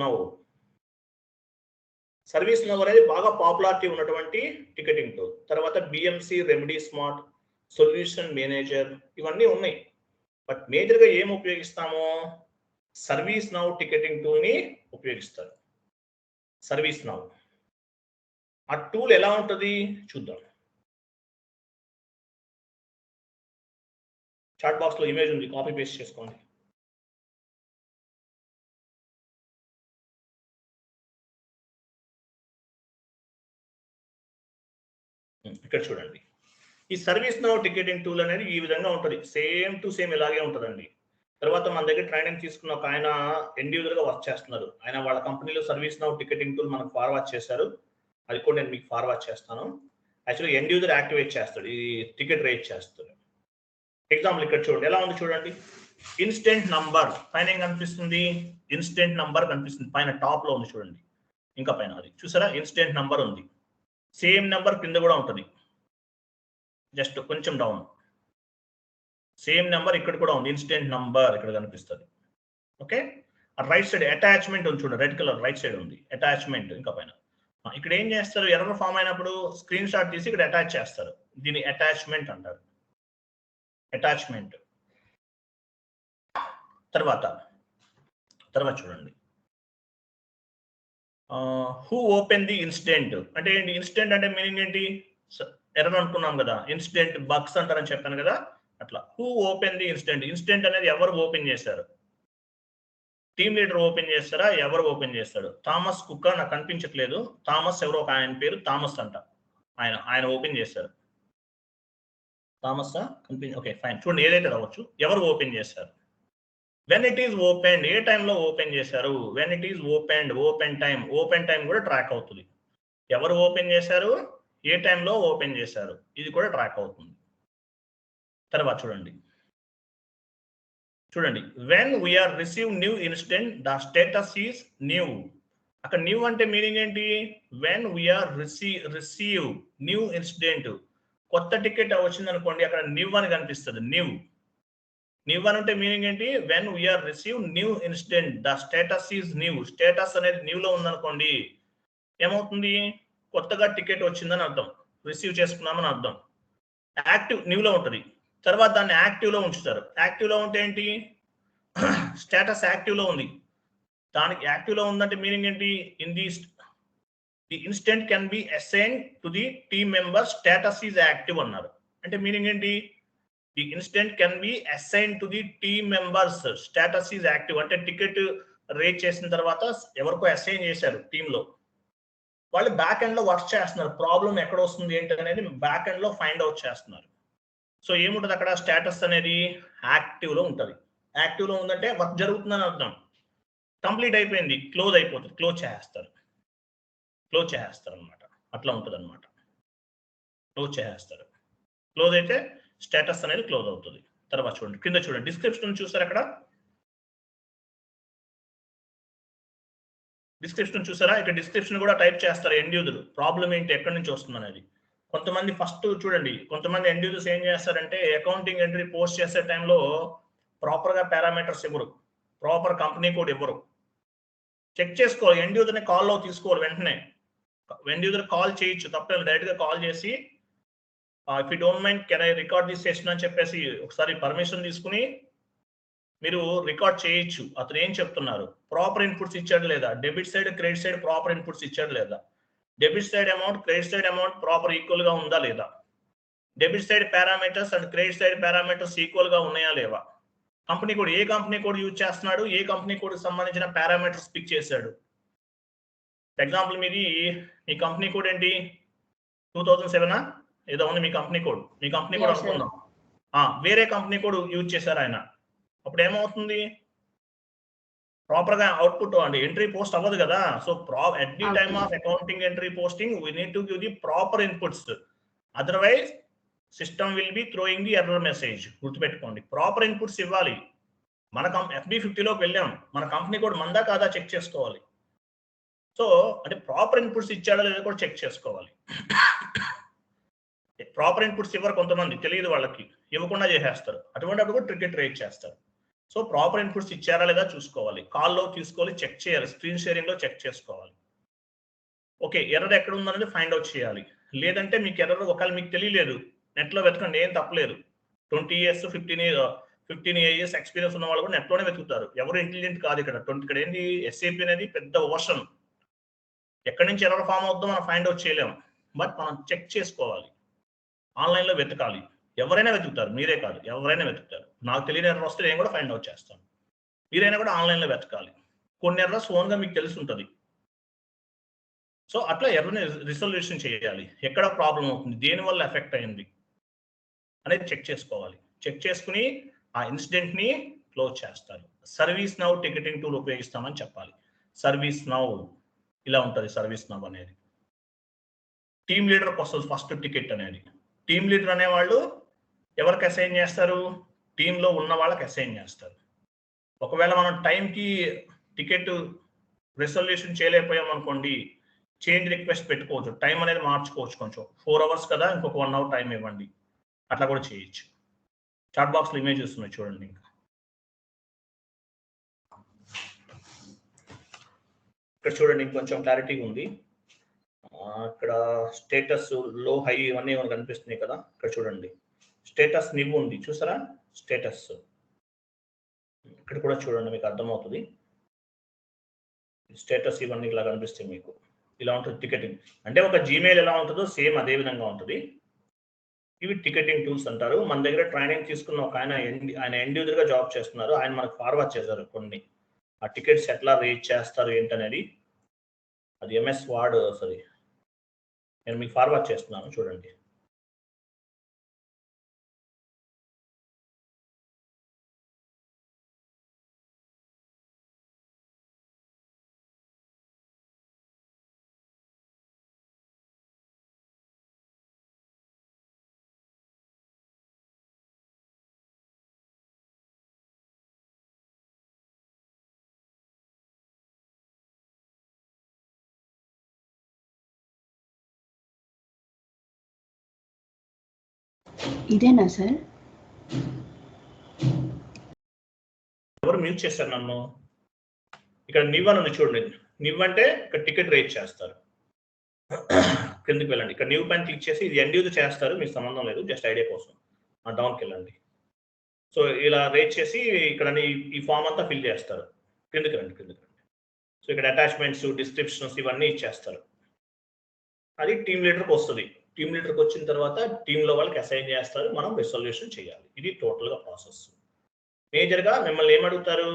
నౌ అనేది బాగా పాపులారిటీ ఉన్నటువంటి టికెటింగ్ టూల్. తర్వాత BMC remedy smart, solution manager ఇవన్నీ ఉన్నాయి. బట్ మేజర్గా ఏం ఉపయోగిస్తాము? సర్వీస్ నౌ టికెటింగ్ టూల్ ని ఉపయోగిస్తారు. సర్వీస్ నౌ ఆ టూల్ ఎలా ఉంటుంది చూద్దాం. చాట్ బాక్స్ లో ఇమేజ్ ఉంది, కాపీ పేస్ట్ చేసుకోండి. ఇక్కడ చూడండి. ఈ సర్వీస్ నౌ టికెటింగ్ టూల్ అనేది ఈ విధంగా ఉంటుంది. సేమ్ టు సేమ్ ఇలాగే ఉంటుందండి. తర్వాత మన దగ్గర ట్రైనింగ్ తీసుకున్న ఒక ఆయన ఇండివిజువల్ గా వర్క్ చేస్తున్నారు. ఆయన వాళ్ళ కంపెనీలో సర్వీస్ నౌ టికెటింగ్ టూల్ మనకు ఫార్వర్డ్ చేశారు. అది కూడా నేను మీకు ఫార్వర్డ్ చేస్తాను. యాక్చువల్లీ ఇండివిజువల్ యాక్టివేట్ చేస్తాడు, ఈ టికెట్ రేట్ చేస్తాడు. ఎగ్జాంపుల్ ఇక్కడ చూడండి ఎలా ఉంది చూడండి. ఇన్స్టెంట్ నంబర్ పైన ఏం కనిపిస్తుంది? ఇన్స్టెంట్ నంబర్ కనిపిస్తుంది పైన, టాప్ లో ఉంది చూడండి. ఇంకా పైన అది చూసారా, ఇన్స్టెంట్ నంబర్ ఉంది. సేమ్ నెంబర్ కింద కూడా ఉంటుంది, జస్ట్ కొంచెం డౌన్. సేమ్ నెంబర్ ఇక్కడ కూడా ఉంది, ఇన్స్టెంట్ నంబర్ ఇక్కడ కనిపిస్తుంది. ఓకే, రైట్ సైడ్ అటాచ్మెంట్ ఉంది చూడండి, రెడ్ కలర్ రైట్ సైడ్ ఉంది అటాచ్మెంట్. ఇంకా పైన ఇక్కడ ఏం చేస్తారు, ఎర్రర్ ఫామ్ అయినప్పుడు స్క్రీన్ షాట్ తీసి ఇక్కడ అటాచ్ చేస్తారు. దీన్ని అటాచ్మెంట్ అంటారు. అటాచ్మెంట్. తర్వాత చూడండి, హూ ఓపెన్ ది ఇన్స్టెంట్ అంటే ఏంటి? ఇన్స్టెంట్ అంటే మీనింగ్ ఏంటి? ఎర్రర్ అనుకున్నాం కదా, ఇన్స్టెంట్ బగ్స్ అంటారని చెప్పాను కదా, అట్లా. Who open the instant. Instant అనేది ఎవరు ఓపెన్ చేశారు? టీమ్ లీడర్ ఓపెన్ చేస్తారా? ఎవరు ఓపెన్ చేస్తాడు? థామస్ కుక్క, నాకు కనిపించట్లేదు. థామస్ ఎవరో ఒక ఆయన పేరు థామస్ అంట, ఆయన ఓపెన్ చేశారు. Thomas okay fine. చూడండి ఏదైతే రావచ్చు, ఎవరు ఓపెన్ చేశారు? వెన్ ఇట్ ఈస్ ఓపెన్, ఏ టైంలో ఓపెన్ చేశారు? When it is open, open time కూడా ట్రాక్ అవుతుంది. ఎవరు ఓపెన్ చేశారు, ఏ టైంలో ఓపెన్ చేశారు, ఇది కూడా ట్రాక్ అవుతుంది. తర్వాత చూడండి when we're receive new instant the status is new. అక్కడ న్యూ అంటే మీనింగ్ ఏంటి? When we're receive new incident, కొత్త టికెట్ వచ్చింది అనుకోండి, అక్కడ న్యూ అని కనిపిస్తుంది. న్యూ అని అంటే మీనింగ్ ఏంటి? When we're receive new incident the status is new. Status అనేది న్యూలో ఉందనుకోండి, ఏమవుతుంది? కొత్తగా టికెట్ వచ్చిందని అర్థం, రిసీవ్ చేసుకున్నామని అర్థం. యాక్టివ్ న్యూలో ఉంటుంది. తర్వాత దాన్ని యాక్టివ్లో ఉంచుతారు. యాక్టివ్లో ఉంటే ఏంటి? స్టేటస్ యాక్టివ్లో ఉంది, దానికి యాక్టివ్లో ఉందంటే మీనింగ్ ఏంటి? In the instant can be assign to the team member, status is active అన్నారు. అంటే మీనింగ్ ఏంటి? The instant can be assign to the team members, status is active. అంటే టికెట్ రేట్ చేసిన తర్వాత ఎవరికో అసైన్ చేశారు టీంలో, వాళ్ళు బ్యాక్ ఎండ్ లో వర్క్ చేస్తున్నారు. ప్రాబ్లం ఎక్కడ వస్తుంది ఏంటి అనేది బ్యాక్ ఎండ్ లో ఫైండ్ అవుట్ చేస్తున్నారు. సో ఏముంటది అక్కడ? స్టేటస్ అనేది యాక్టివ్ లో ఉంటుంది. యాక్టివ్ లో ఉందంటే వర్క్ జరుగుతుందని అర్థం. కంప్లీట్ అయిపోయింది, క్లోజ్ అయిపోతుంది, క్లోజ్ చేస్తారు అనమాట. అట్లా ఉంటుంది అనమాట. క్లోజ్ అయితే స్టేటస్ అనేది క్లోజ్ అవుతుంది. తర్వాత చూడండి కింద చూడండి, డిస్క్రిప్షన్ చూసారు అక్కడ? డిస్క్రిప్షన్ చూసారా? ఇక్కడ డిస్క్రిప్షన్ కూడా టైప్ చేస్తారు ఎండ్ యూజర్, ప్రాబ్లం ఏంటి, ఎక్కడి నుంచి వస్తుంది అనేది. కొంతమంది ఫస్ట్ చూడండి, కొంతమంది ఎండ్ యూజర్స్ ఏం చేస్తారంటే అకౌంటింగ్ ఎంట్రీ పోస్ట్ చేసే టైంలో ప్రాపర్గా పారామీటర్స్ ఇవ్వరు, ప్రాపర్ కంపెనీ కోడ్ ఇవ్వరు. చెక్ చేసుకోవాలి, ఎండ్ యూజర్ని కాల్లో తీసుకోవాలి. వెంటనే ఎండ్ యూజర్ కాల్ చేయొచ్చు, తప్పలేదు. డైరెక్ట్గా కాల్ చేసి if you don't mind can I record this session అని చెప్పేసి ఒకసారి పర్మిషన్ తీసుకుని మీరు రికార్డ్ చేయొచ్చు. అతను ఏం చెప్తున్నారు, ప్రాపర్ ఇన్పుట్స్ ఇచ్చాడు లేదా, debit side credit side proper inputs ఇచ్చాడు లేదా, debit side amount credit side amount proper equal గా ఉందా లేదా, debit side parameters and credit side parameters equal గా ఉన్నాయా లేవా, కంపెనీ కోడ్ ఏ కంపెనీ కోడ్ యూజ్ చేస్తున్నాడు, ఏ కంపెనీ కోడ్ సంబంధించిన పారామీటర్స్ పిక్ చేశాడు. ఎగ్జాంపుల్ మీది మీ కంపెనీ కోడ్ ఏంటి 2007 ఏదో ఉంది మీ కంపెనీ కోడ్ అనుకుందాం. వేరే కంపెనీ కోడ్ యూజ్ చేశారు ఆయన, అప్పుడు ఏమవుతుంది, ప్రాపర్ గా అవుట్పుట్ అండి ఎంట్రీ పోస్ట్ అవ్వదు కదా. So at the time of accounting entry posting we need to give the proper inputs, otherwise system will be throwing the error message. గుర్తుపెట్టుకోండి, ప్రాపర్ ఇన్పుట్స్ ఇవ్వాలి. మన FB50లోకి వెళ్ళాం, మన కంపెనీ కోడ్ మందా కాదా చెక్ చేసుకోవాలి. సో అంటే ప్రాపర్ ఇన్పుట్స్ ఇచ్చాడో లేదో కూడా చెక్ చేసుకోవాలి. ప్రాపర్ ఇన్పుట్స్ ఇవ్వరు కొంతమంది, తెలియదు వాళ్ళకి, ఇవ్వకుండా చేసేస్తారు. అటువంటిప్పుడు కూడా టికెట్ రేట్ చేస్తారు. సో ప్రాపర్ ఇన్పుట్స్ ఇచ్చారా లేదా చూసుకోవాలి, కాల్లో తీసుకోవాలి, చెక్ చేయాలి, స్క్రీన్ షేరింగ్ లో చెక్ చేసుకోవాలి. ఓకే, ఎర్రర్ ఎక్కడ ఉందనేది ఫైండ్ అవుట్ చేయాలి. లేదంటే మీకు ఎర్రర్ ఒకవేళ మీకు తెలియలేదు, నెట్ లో వెతకండి, ఏం తప్పలేదు. 20 years 15 years ఎక్స్పీరియన్స్ ఉన్న వాళ్ళు కూడా నెట్ లోనే వెతుకుతారు. ఎవరు ఇంటెలిజెంట్ కాదు ఇక్కడ. ఇక్కడ ఏంటి, SAP అనేది పెద్ద ఓషన్, ఎక్కడి నుంచి ఎర్రర్ ఫామ్ అవుతుందో మనం ఫైండ్ అవుట్ చేయలేము. బట్ మనం చెక్ చేసుకోవాలి, ఆన్లైన్ లో వెతకాలి. ఎవరైనా వెతుకుతారు, మీరే కాదు, ఎవరైనా వెతుకుతారు. నాకు తెలియని ఎర్రర్ వస్తే నేను కూడా ఫైండ్ అవుట్ చేస్తాను. మీరైనా కూడా ఆన్లైన్ లో వెతకాలి. కొన్ని ఎర్రర్స్ ఓన్ గా మీకు తెలిసి ఉంటుంది. సో అట్లా ఎర్రర్ని రిజల్యూషన్ చేయాలి, ఎక్కడ ప్రాబ్లం అవుతుంది, దేని వల్ల ఎఫెక్ట్ అయింది అనేది చెక్ చేసుకోవాలి. చెక్ చేసుకుని ఆ ఇన్సిడెంట్ ని క్లోజ్ చేస్తారు. సర్వీస్ నౌ టికెటింగ్ టూల్ ఉపయోగిస్తామని చెప్పాలి. సర్వీస్ నౌ ఇలా ఉంటుంది. సర్వీస్ నౌ అనేది టీమ్ లీడర్కి వస్తుంది ఫస్ట్ టికెట్ అనేది. టీమ్ లీడర్ అనేవాళ్ళు ఎవరికి అసైన్ చేస్తారు, టీంలో ఉన్న వాళ్ళకి అసైన్ చేస్తారు. ఒకవేళ మనం టైంకి టికెట్ రిజల్యూషన్ చేయలేకపోయాం అనుకోండి, చేంజ్ రిక్వెస్ట్ పెట్టుకోవచ్చు, టైం అనేది మార్చుకోవచ్చు. కొంచెం 4 hours కదా, ఇంకొక 1 hour టైం ఇవ్వండి, అట్లా కూడా చేయొచ్చు. చాట్ బాక్స్ లో ఇమేజ్ వస్తున్నాయి చూడండి. ఇంకా ఇక్కడ చూడండి, కొంచెం క్లారిటీ ఉంది. ఇక్కడ స్టేటస్ లో హై ఇవన్నీ మనకు కనిపిస్తున్నాయి కదా. ఇక్కడ చూడండి, స్టేటస్ నివ్ ఉంది చూసారా, స్టేటస్ ఇక్కడ కూడా చూడండి, మీకు అర్థమవుతుంది. స్టేటస్ ఇవన్నీ ఇలా కనిపిస్తాయి మీకు. ఇలా ఉంటుంది టికెటింగ్ అంటే, ఒక జీమెయిల్ ఎలా ఉంటుందో సేమ్ అదే విధంగా ఉంటుంది. ఇవి టికెటింగ్ టూల్స్ అంటారు. మన దగ్గర ట్రైనింగ్ తీసుకున్న ఒక ఆయన ఎండ్ యూజర్ గా జాబ్ చేస్తున్నారు. ఆయన మనకు ఫార్వర్డ్ చేశారు కొన్ని, ఆ టికెట్స్ ఎట్లా రేట్ చేస్తారు ఏంటనేది. అది MS Word, సారీ, నేను మీకు ఫార్వర్డ్ చేస్తున్నాను చూడండి. ఇదేనా సార్? ఎవరు మ్యూట్ చేశారు నన్ను? ఇక్కడ నివ్ అని ఉంది చూడండి. నివ్ అంటే ఇక్కడ టికెట్ రేట్ చేస్తారు. కిందకి వెళ్ళండి, ఇక్కడ నివ్ పైన క్లిక్ చేసి ఇది ఎండ్ యూజర్ చేస్తారు, మీకు సంబంధం లేదు, జస్ట్ ఐడియా కోసం. డౌన్కి వెళ్ళండి. సో ఇలా రేట్ చేసి ఇక్కడ ఈ ఫామ్ అంతా ఫిల్ చేస్తారు. కిందకి రండి. సో ఇక్కడ అటాచ్మెంట్స్, డిస్క్రిప్షన్స్ ఇవన్నీ ఇచ్చేస్తారు. అది టీమ్ లీడర్కి వస్తుంది. టీమ్ లీడర్కి వచ్చిన తర్వాత టీంలో వాళ్ళకి అసైన్ చేస్తారు, మనం రిజల్యూషన్ చేయాలి. ఇది టోటల్గా ప్రాసెస్. మేజర్గా మిమ్మల్ని ఏమడుగుతారు,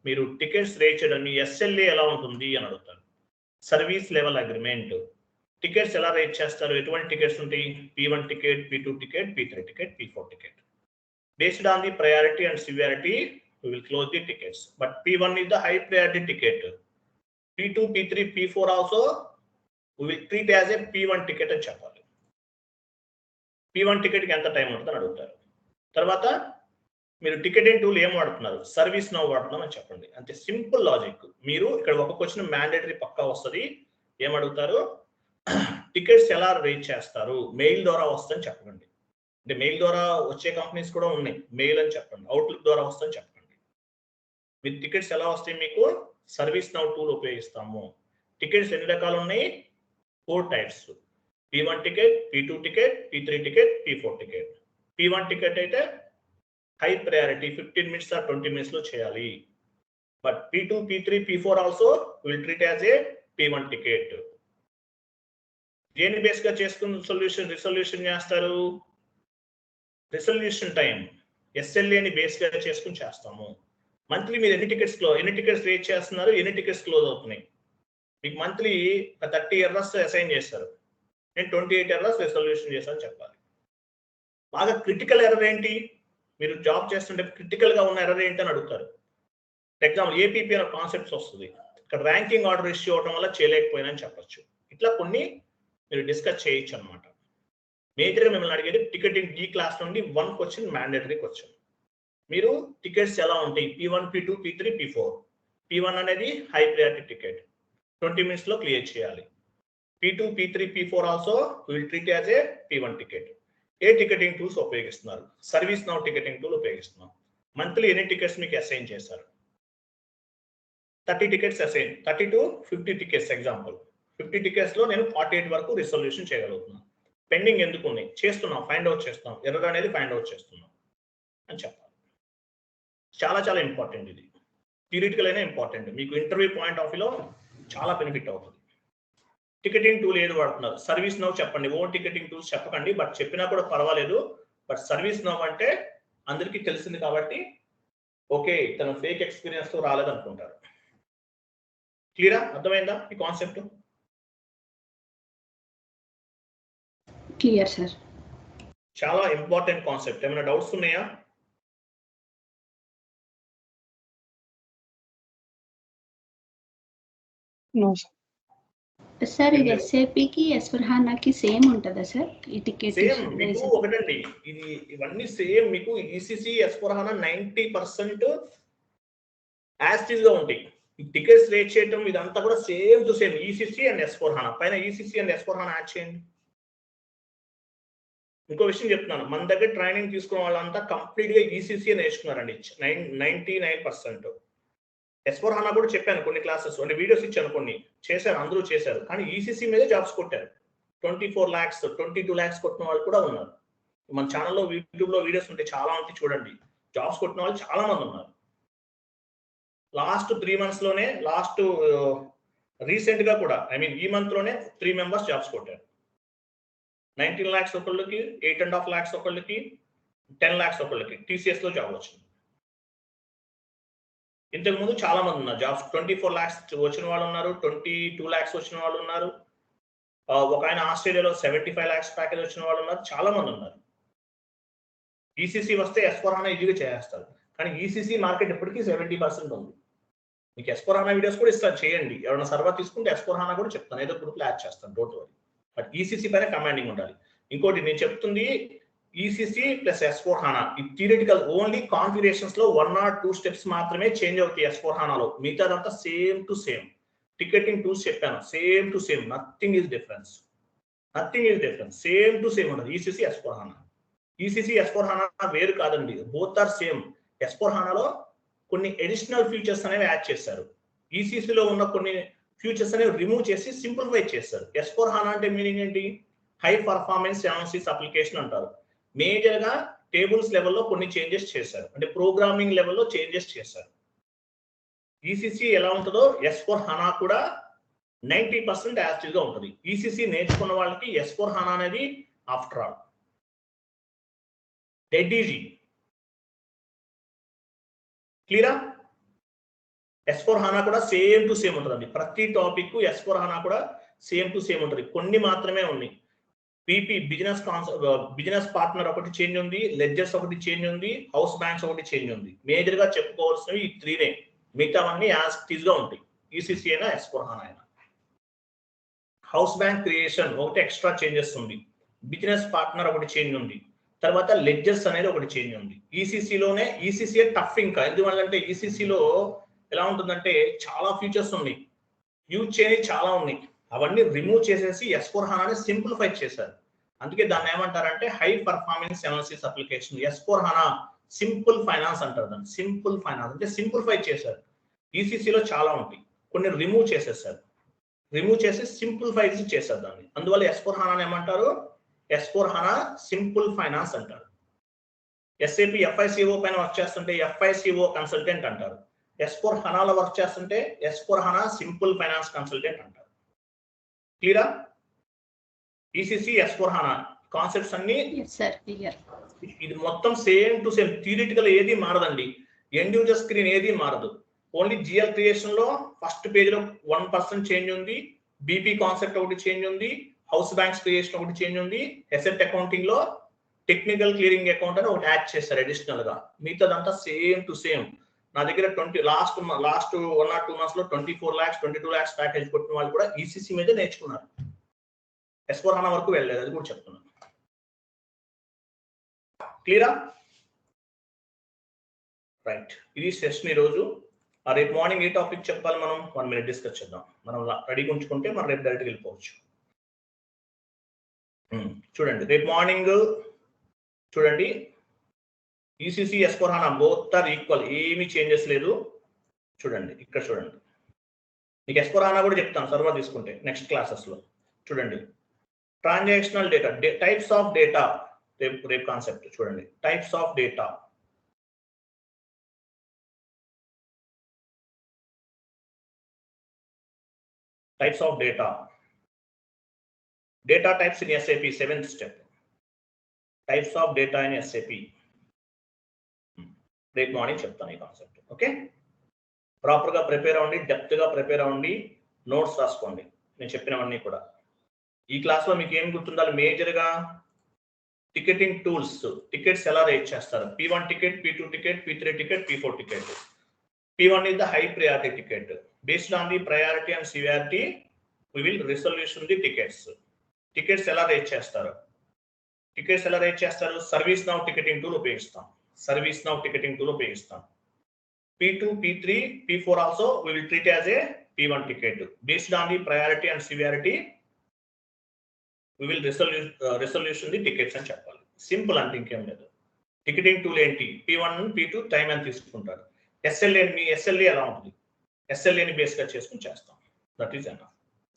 మీరు టికెట్స్ రేట్ చేయడం, మీ SLA ఎలా ఉంటుంది అని అడుగుతారు. సర్వీస్ లెవెల్ అగ్రిమెంట్, టికెట్స్ ఎలా రేట్ చేస్తారు, ఎటువంటి టికెట్స్ ఉంటాయి, P1 ticket, P2 ticket, P3 ticket, P4 ticket. Based on the priority and severity, we will close the tickets. But P1 is the high priority ticket. P2, P3, P4 also we will treat as a P1 ticket అని చెప్పాలి. P1 టికెట్ కి ఎంత టైం ఉంటుందని అడుగుతారు. తర్వాత మీరు టికెటింగ్ టూల్ ఏం వాడుతున్నారు, సర్వీస్ నౌ వాడుతున్నాం అని చెప్పండి. అంతే, సింపుల్ లాజిక్. మీరు ఇక్కడ ఒక క్వశ్చన్ మ్యాండేటరీ పక్కా వస్తుంది. ఏమడుగుతారు, టికెట్స్ ఎలా రేట్ చేస్తారు, మెయిల్ ద్వారా వస్తుందని చెప్పండి. అంటే మెయిల్ ద్వారా వచ్చే కంపెనీస్ కూడా ఉన్నాయి, మెయిల్ అని చెప్పండి. అవుట్లుక్ ద్వారా వస్తుందని చెప్పండి. మీ టికెట్స్ ఎలా వస్తాయి, మీకు సర్వీస్ నౌ టూల్ ఉపయోగిస్తాము. టికెట్స్ ఎన్ని రకాలు ఉన్నాయి, 4 types. P1 ticket, P2 ticket, P3 ticket, P4 ticket. P1 ticket అయితే high priority, 15 minutes or 20 minutes లో చేయాలి. But P2, P3, P4 also will treat as a P1 ticket. దేని బేస్ గా చేసుకుని రిజల్యూషన్ చేస్తారు, రిజల్యూషన్ టైం SLA ని బేస్ గా చేసుకుని చేస్తాము. మంత్లీ మీరు ఎన్ని టికెట్స్ రేట్ చేస్తున్నారు, ఎన్ని టికెట్స్ క్లోజ్ అవుతున్నాయి. మీకు మంత్లీ 30 ఎర్రర్స్ అసైన్ చేస్తారు, నేను 28 ఎర్రర్స్ రిజల్యూషన్ చేశాను చెప్పాలి. బాగా క్రిటికల్ ఎర్రర్ ఏంటి, మీరు జాబ్ చేస్తుంటే క్రిటికల్ గా ఉన్న ఎర్రర్ ఏంటి అని అడుగుతారు. ఎగ్జాంపుల్ APP అనే కాన్సెప్ట్స్ వస్తుంది, ఇక్కడ ర్యాంకింగ్ ఆర్డర్ ఇష్యూ అవడం వల్ల చేయలేకపోయినా చెప్పచ్చు. ఇట్లా కొన్ని మీరు డిస్కస్ చేయొచ్చు అనమాట. మేజర్గా మిమ్మల్ని అడిగేది టికెటింగ్ D క్లాస్ నుండి 1 క్వశ్చన్ మ్యాండేటరీ క్వశ్చన్. మీరు టికెట్స్ ఎలా ఉంటాయి, P1, P2, P3, P4. P1 అనేది హై ప్రయారిటీ టికెట్, 20 minutes లో క్లియర్ చేయాలి. P2, P3, P4 also will treat as a P1 ticket. ఏ టికెటింగ్ టూల్స్ ఉపయోగిస్తున్నారు, సర్వీస్ నౌ టికెటింగ్ టూల్ ఉపయోగిస్తున్నాం. మంత్లీ ఎన్ని టికెట్స్ మీకు అసైన్ చేశారు, 30 tickets assign, 30 to 50 tickets. Example 50 tickets లో నేను 48 వరకు రిజల్యూషన్ చేయగలుగుతున్నాను. పెండింగ్ ఎందుకు ఉన్నాయి, చేస్తున్నాం, ఫైండ్ అవుట్ చేస్తున్నాం, ఎర్రర్ అనేది ఫైండ్ అవుట్ చేస్తున్నాం అని చెప్పాలి. చాలా చాలా ఇంపార్టెంట్ ఇది, థియరిటికల్ అయినా ఇంపార్టెంట్, మీకు ఇంటర్వ్యూ పాయింట్ ఆఫ్ వ్యూలో చాలా బెనిఫిట్ అవుతుంది. టికెటింగ్ టూల్ ఏది వాడుతున్నారు, సర్వీస్ నౌ చెప్పండి. ఓన్ టికెటింగ్ టూల్స్ చెప్పకండి, బట్ చెప్పినా కూడా పర్వాలేదు. బట్ సర్వీస్ నౌ అంటే అందరికీ తెలిసింది కాబట్టి ఓకే, తన ఫేక్ ఎక్స్పీరియన్స్ తో రాలేదనుకుంటారు. క్లియరా, అర్థమైందా ఈ కాన్సెప్ట్? Clear sir. చాలా ఇంపార్టెంట్ కాన్సెప్ట్. ఏమైనా డౌట్స్ ఉన్నాయా? నో సార్ ఇది SAP కి S/4HANA కి సేమ్ ఉంటుందా సార్ ఈ టికెట్? సేమ్ మీకు ఒకటండి, ఇది ఇవన్నీ సేమ్. మీకు ECC S/4HANA 90% as it is గా ఉంటాయి. ఈ టికెట్స్ రేట్ చేయడం ఇదంతా కూడా same to same ECC and S/4HANA. పైన ECC అండ్ S/4HANA యాడ్ చేయండి. ఇంకో విషయం చెప్తున్నాను, మన దగ్గర ట్రైనింగ్ తీసుకున్న వాళ్ళంతా కంప్లీట్ గా ECC నేర్చుకున్నారండి 99%. S/4HANA కూడా చెప్పాను కొన్ని క్లాసెస్, అంటే వీడియోస్ ఇచ్చాను, కొన్ని చేశారు, అందరూ చేశారు. కానీ ECC మీదే జాబ్స్ కొట్టారు. 24 lakhs 22 lakhs కొట్టిన వాళ్ళు కూడా ఉన్నారు. మన ఛానల్లో యూట్యూబ్ లో వీడియోస్ ఉంటాయి, చాలా ఉంటాయి చూడండి. జాబ్స్ కొట్టిన వాళ్ళు చాలా మంది ఉన్నారు. లాస్ట్ 3 months లోనే, లాస్ట్ రీసెంట్ గా కూడా, ఐ మీన్ ఈ మంత్ లోనే 3 members జాబ్స్ కొట్టారు. 19 lakhs ఒకళ్ళకి, 8.5 lakhs ఒకళ్ళకి, 10 lakhs ఒకళ్ళకి TCS లో జాబ్ వచ్చింది. ఇంతకు ముందు చాలా మంది ఉన్నారు జాబ్స్. 24 lakhs వచ్చిన వాళ్ళు ఉన్నారు, 22 lakhs వచ్చిన వాళ్ళు ఉన్నారు, ఒక ఆయన ఆస్ట్రేలియాలో 75 lakhs ప్యాకేజ్ వచ్చిన వాళ్ళు ఉన్నారు, చాలా మంది ఉన్నారు. ECC వస్తే S/4HANA ఈజీగా చేస్తారు, కానీ ECC మార్కెట్ ఇప్పటికీ 70% ఉంది. మీకు S/4HANA వీడియోస్ కూడా ఇస్తాను, చేయండి. ఎవరైనా సర్వర్ తీసుకుంటే S/4HANA కూడా చెప్తాను, ఏదో గ్రూప్లో యాడ్ చేస్తాను, డోంట్ వరీ. బట్ ECC పైన కమాండింగ్ ఉండాలి. ఇంకోటి నేను చెప్తుంది, ECC ప్లస్ S/4HANA ఈ థియరిటికల్, ఓన్లీ కాన్ఫిగరేషన్స్ లో 1 or 2 steps మాత్రమే చేంజ్ అవుతాయి S/4HANA లో. మిగతాదంతా same to same. Ticketing tools చెప్పాను, same to same, nothing is difference, same to same ఉంటుంది ECC S/4HANA. ECC S/4HANA వేరు కాదండి, బోత్ ఆర్ సేమ్. S/4HANA లో కొన్ని అడిషనల్ ఫీచర్స్ అనేవి యాడ్ చేశారు, ECC లో ఉన్న కొన్ని ఫీచర్స్ అనేవి రిమూవ్ చేసి సింప్లిఫై చేశారు. S/4HANA అంటే మీనింగ్ ఏంటి, హై పర్ఫార్మెన్స్ అనాలిసిస్ అప్లికేషన్ అంటారు. మేజర్ గా టేబుల్స్ లెవెల్లో కొన్ని చేంజెస్ చేశారు, అంటే ప్రోగ్రామింగ్ లెవెల్లో చేంజెస్ చేశారు. ECC ఎలా ఉంటుందో S/4HANA కూడా 90% యాక్టివ్ గా ఉంటుంది. ECC నేర్చుకున్న వాళ్ళకి S/4HANA అనేది ఆఫ్టర్ ఆల్ డెడ్ ఈజీ. క్లియరా? S/4HANA కూడా సేమ్ టు సేమ్ ఉంటుందండి. ప్రతి టాపిక్ S/4HANA కూడా సేమ్ టు సేమ్ ఉంటుంది. కొన్ని మాత్రమే ఉన్నాయి. PP బిజినెస్ పార్ట్నర్ ఒకటి చేంజ్ ఉంది, లెడ్జర్స్ ఒకటి చేంజ్ ఉంది, హౌస్ బ్యాంక్స్ ఒకటి చేంజ్ ఉంది. మేజర్ గా చెప్పుకోవాల్సినవి ఈ 3నే, మిగతావన్నీ యాజ్ ఇట్ ఈస్ గా ఉంటాయి. ECC అయినా S/4HANA అయినా. హౌస్ బ్యాంక్ క్రియేషన్ ఒకటి ఎక్స్ట్రా చేంజెస్ ఉంది, బిజినెస్ పార్ట్నర్ ఒకటి చేంజ్ ఉంది, తర్వాత లెడ్జర్స్ అనేది ఒకటి చేంజ్ ఉంది. ECC లోనే ECC టఫ్ ఇంకా, ఎందుకంటే ECC లో ఎలా ఉంటుందంటే చాలా ఫీచర్స్ ఉన్నాయి, యూజ్ చేయని చాలా ఉన్నాయి. అవన్నీ రిమూవ్ చేసేసి S/4HANA సింప్లిఫై చేశారు. అందుకే దాన్ని ఏమంటారంటే high performance analysis application. S/4HANA simple finance అంటారు దాన్ని. సింపుల్ ఫైనాన్స్ అంటే సింప్లిఫై చేశారు. ECC లో చాలా ఉంటాయి, కొన్ని రిమూవ్ చేసేసారు, రిమూవ్ చేసి సింప్లిఫై చేశారు దాన్ని. అందువల్ల S/4HANA ఏమంటారు, S/4HANA సింపుల్ ఫైనాన్స్ అంటారు. SAP FICO పైన వర్క్ చేస్తుంటే FICO కన్సల్టెంట్ అంటారు. S/4HANA లో వర్క్ చేస్తుంటే S/4HANA సింపుల్ ఫైనాన్స్ కన్సల్టెంట్ అంటారు. క్లియరా? ECC S/4HANA కాన్సెప్ట్స్ అన్ని ఇది మొత్తం సేమ్ టు సేమ్, థియరిటికల్ ఏది మారదండి, ఎండ్ యూజర్ స్క్రీన్ ఏది మారదు. ఓన్లీ జిఎల్ క్రియేషన్ లో ఫస్ట్ పేజ్ లో 1% చేంజ్ ఉంది, బీపీ కాన్సెప్ట్ ఒకటి చేంజ్ ఉంది, హౌస్ బ్యాంక్స్ క్రియేషన్ ఒకటి చేంజ్ ఉంది, అసెట్ అకౌంటింగ్ లో టెక్నికల్ క్లియరింగ్ అకౌంట్ అని ఒకటి యాడ్ చేస్తారు అడిషనల్ గా. మిగతాదంతా సేమ్ టు సేమ్. నా దగ్గర లాస్ట్ 1 or 2 months లో 24 lakhs 22 lakhs ప్యాకేజ్ కొట్టిన వాళ్ళు కూడా ఈసీసీ మీద నేర్చుకున్నారు, S/4HANA వరకు వెళ్ళలేదు, అది కూడా చెప్తున్నాను. క్లియరా? రైట్, ఇది సెషన్ ఈ రోజు. రేపు మార్నింగ్ ఏ టాపిక్ చెప్పాలి మనం 1 minute డిస్కస్ చేద్దాం. మనం రెడీగా ఉంచుకుంటే మనం రేపు డైరెక్ట్గా వెళ్ళిపోవచ్చు. చూడండి రేపు మార్నింగ్ చూడండి, ECC S/4HANA both are equal, ఏమీ చేంజెస్ లేదు. చూడండి ఇక్కడ చూడండి, మీకు S/4HANA కూడా చెప్తాను సర్వర్ తీసుకుంటే నెక్స్ట్ క్లాసెస్ లో. చూడండి transactional data, types of data, రేపు కాన్సెప్ట్ చూడండి, types of data. Types of data, data types in SAP, 7th step. Types of data in SAP. రేపు మార్నింగ్ చెప్తాను ఈ కాన్సెప్ట్. ఓకే, ప్రాపర్గా ప్రిపేర్ అవ్వండి, డెప్త్గా ప్రిపేర్ అవ్వండి, నోట్స్ రాసుకోండి నేను చెప్పినవన్నీ కూడా. ఈ క్లాస్లో మీకు ఏం గుర్తుండాలి మేజర్గా? టికెటింగ్ టూల్స్, టికెట్స్ ఎలా రేట్ చేస్తారు, P1 ticket, P2 ticket, P3 ticket, P4 ticket. P1 is the high priority ticket. Based on the priority and severity, we will resolution the tickets. Tickets ఎలా రేట్ చేస్తారు? టికెట్స్ ఎలా రేట్ చేస్తారు? సర్వీస్ నౌ టికెటింగ్ టూల్ ఉపయోగిస్తాం, సర్వీస్ నౌ టికెటింగ్ టూల్ ఉపయోగిస్తాం. P2, P3, P4 also we will treat as a P1 ticket. Based on the priority and severity, we will resolution the tickets అని చెప్పాలి. సింపుల్ అంటే ఇంకేం లేదు. టికెటింగ్ టూల్ ఏంటి? P1, P2 టైం అని తీసుకుంటారు. SLA, మీ SLA ఎలా ఉంటుంది? SLAని బేస్గా చేసుకుని చేస్తాం. దట్ ఈస్ ఎనఫ్,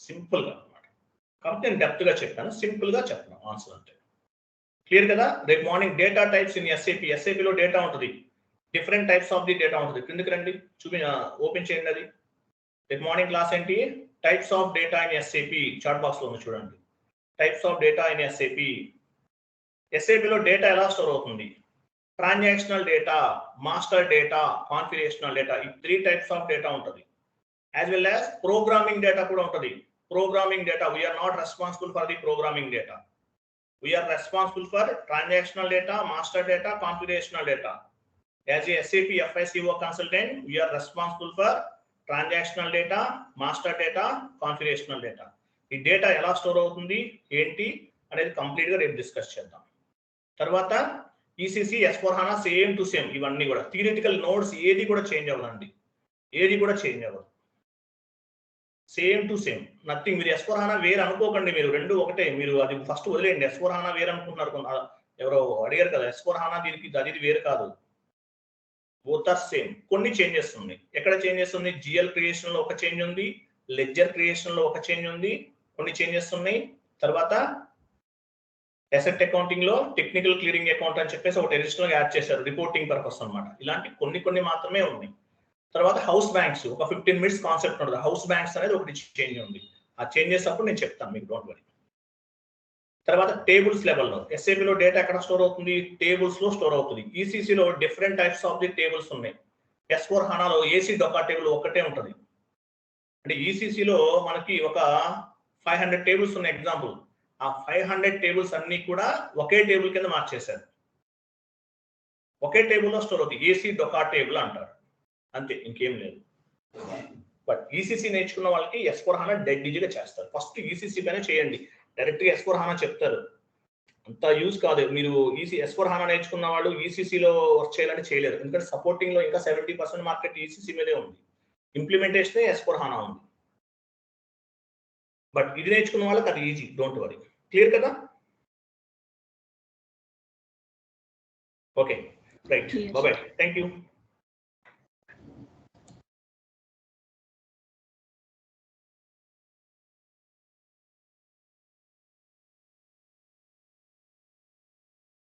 సింపుల్గా అనమాట. కాబట్టి నేను డెప్త్గా చెప్పాను, సింపుల్గా చెప్పాను ఆన్సర్ అంటే. క్లియర్ కదా? రేపు morning data types in SAP. SAPలో డేటా ఉంటుంది, different types of the data ఉంటుంది. కిందకి రండి, ఓపెన్ చేయండి అది. రేపు మార్నింగ్ క్లాస్ ఏంటి? Types of data in SAP. Chat బాక్స్లో ఉంది చూడండి, types of data in SAP. SAPలో డేటా ఎలా స్టోర్ అవుతుంది? Transactional data, master data, configurational data, ఈ 3 types ఆఫ్ డేటా ఉంటుంది. As well as programming data కూడా ఉంటుంది. Programming data, we are not responsible for the programming data, we are responsible for transactional data, master data, configurational data. As a SAP FICO consultant, we are responsible for transactional data, master data, configurational data. ఈ డేటా ఎలా స్టోర్ అవుతుంది ఏంటి అనేది కంప్లీట్గా రేపు డిస్కస్ చేద్దాం. తర్వాత ECC S/4HANA same to same, ఇవన్నీ కూడా థియరిటికల్ నోట్స్ ఏది కూడా చేంజ్ అవ్వదండి, ఏది కూడా చేంజ్ అవ్వదు, సేమ్ టు సేమ్, నథింగ్. మీరు S/4HANA వేరు అనుకోకండి, మీరు రెండు ఒకటే. మీరు అది ఫస్ట్ వదిలేయండి, S/4HANA వేరు అనుకుంటున్నారు. ఎవరో అడిగారు కదా, S/4HANA దీనికి అది వేరు కాదు, బోత్ ఆర్ సేమ్. కొన్ని చేంజెస్ ఉన్నాయి. ఎక్కడ చేంజెస్ ఉంది? జిఎల్ క్రియేషన్ లో ఒక చేంజ్ ఉంది, లెడ్జర్ క్రియేషన్ లో ఒక చేంజ్ ఉంది, కొన్ని చేంజెస్ ఉన్నాయి. తర్వాత అసెట్ అకౌంటింగ్ లో టెక్నికల్ క్లియరింగ్ అకౌంట్ అని చెప్పేసి ఒకటి అడిషనల్ యాడ్ చేశారు, రిపోర్టింగ్ పర్పస్ అన్నమాట. ఇలాంటి కొన్ని మాత్రమే ఉన్నాయి. తర్వాత హౌస్ బ్యాంక్స్ ఒక 15 minutes కాన్సెప్ట్ ఉంటుంది. హౌస్ బ్యాంక్స్ అనేది ఒకటి చేంజ్ ఉంది. ఆ చేంజెస్ అప్పుడు నేను చెప్తాను మీకు, డోంట్ వరీ. తర్వాత టేబుల్స్ లెవెల్లో SAPలో డేటా ఎక్కడ స్టోర్ అవుతుంది? టేబుల్స్ లో స్టోర్ అవుతుంది. ఈసీసీలో different types of the tables ఉన్నాయి. S/4HANAలో AC డొకా టేబుల్ ఒకటే ఉంటుంది. అంటే ఈసీసీలో మనకి ఒక 500 టేబుల్స్ ఉన్నాయి ఎగ్జాంపుల్. ఆ 500 టేబుల్స్ అన్ని కూడా ఒకే టేబుల్ కింద మార్చేశారు, ఒకే టేబుల్లో స్టోర్ అవుతుంది. AC డొకా టేబుల్ అంటారు, అంతే, ఇంకేం లేదు. బట్ ఈసీసీ నేర్చుకున్న వాళ్ళకి S/4HANA డెడ్ ఈజీగా చేస్తారు. ఫస్ట్ ఈసీసీ పైన చేయండి, డైరెక్ట్గా S/4HANA చెప్తారు, అంత యూజ్ కాదు. మీరు S/4HANA నేర్చుకున్న వాళ్ళు ఈసీసీలో వర్క్ చేయాలంటే చేయలేరు, ఎందుకంటే సపోర్టింగ్ లో ఇంకా 70% మార్కెట్ ఈసీసీ మీదే ఉంది, ఇంప్లిమెంటేషన్ S/4HANA ఉంది. బట్ ఇది నేర్చుకున్న వాళ్ళకి అది ఈజీ, డోంట్ వరీ. క్లియర్ కదా? Okay, right, bye, thank you.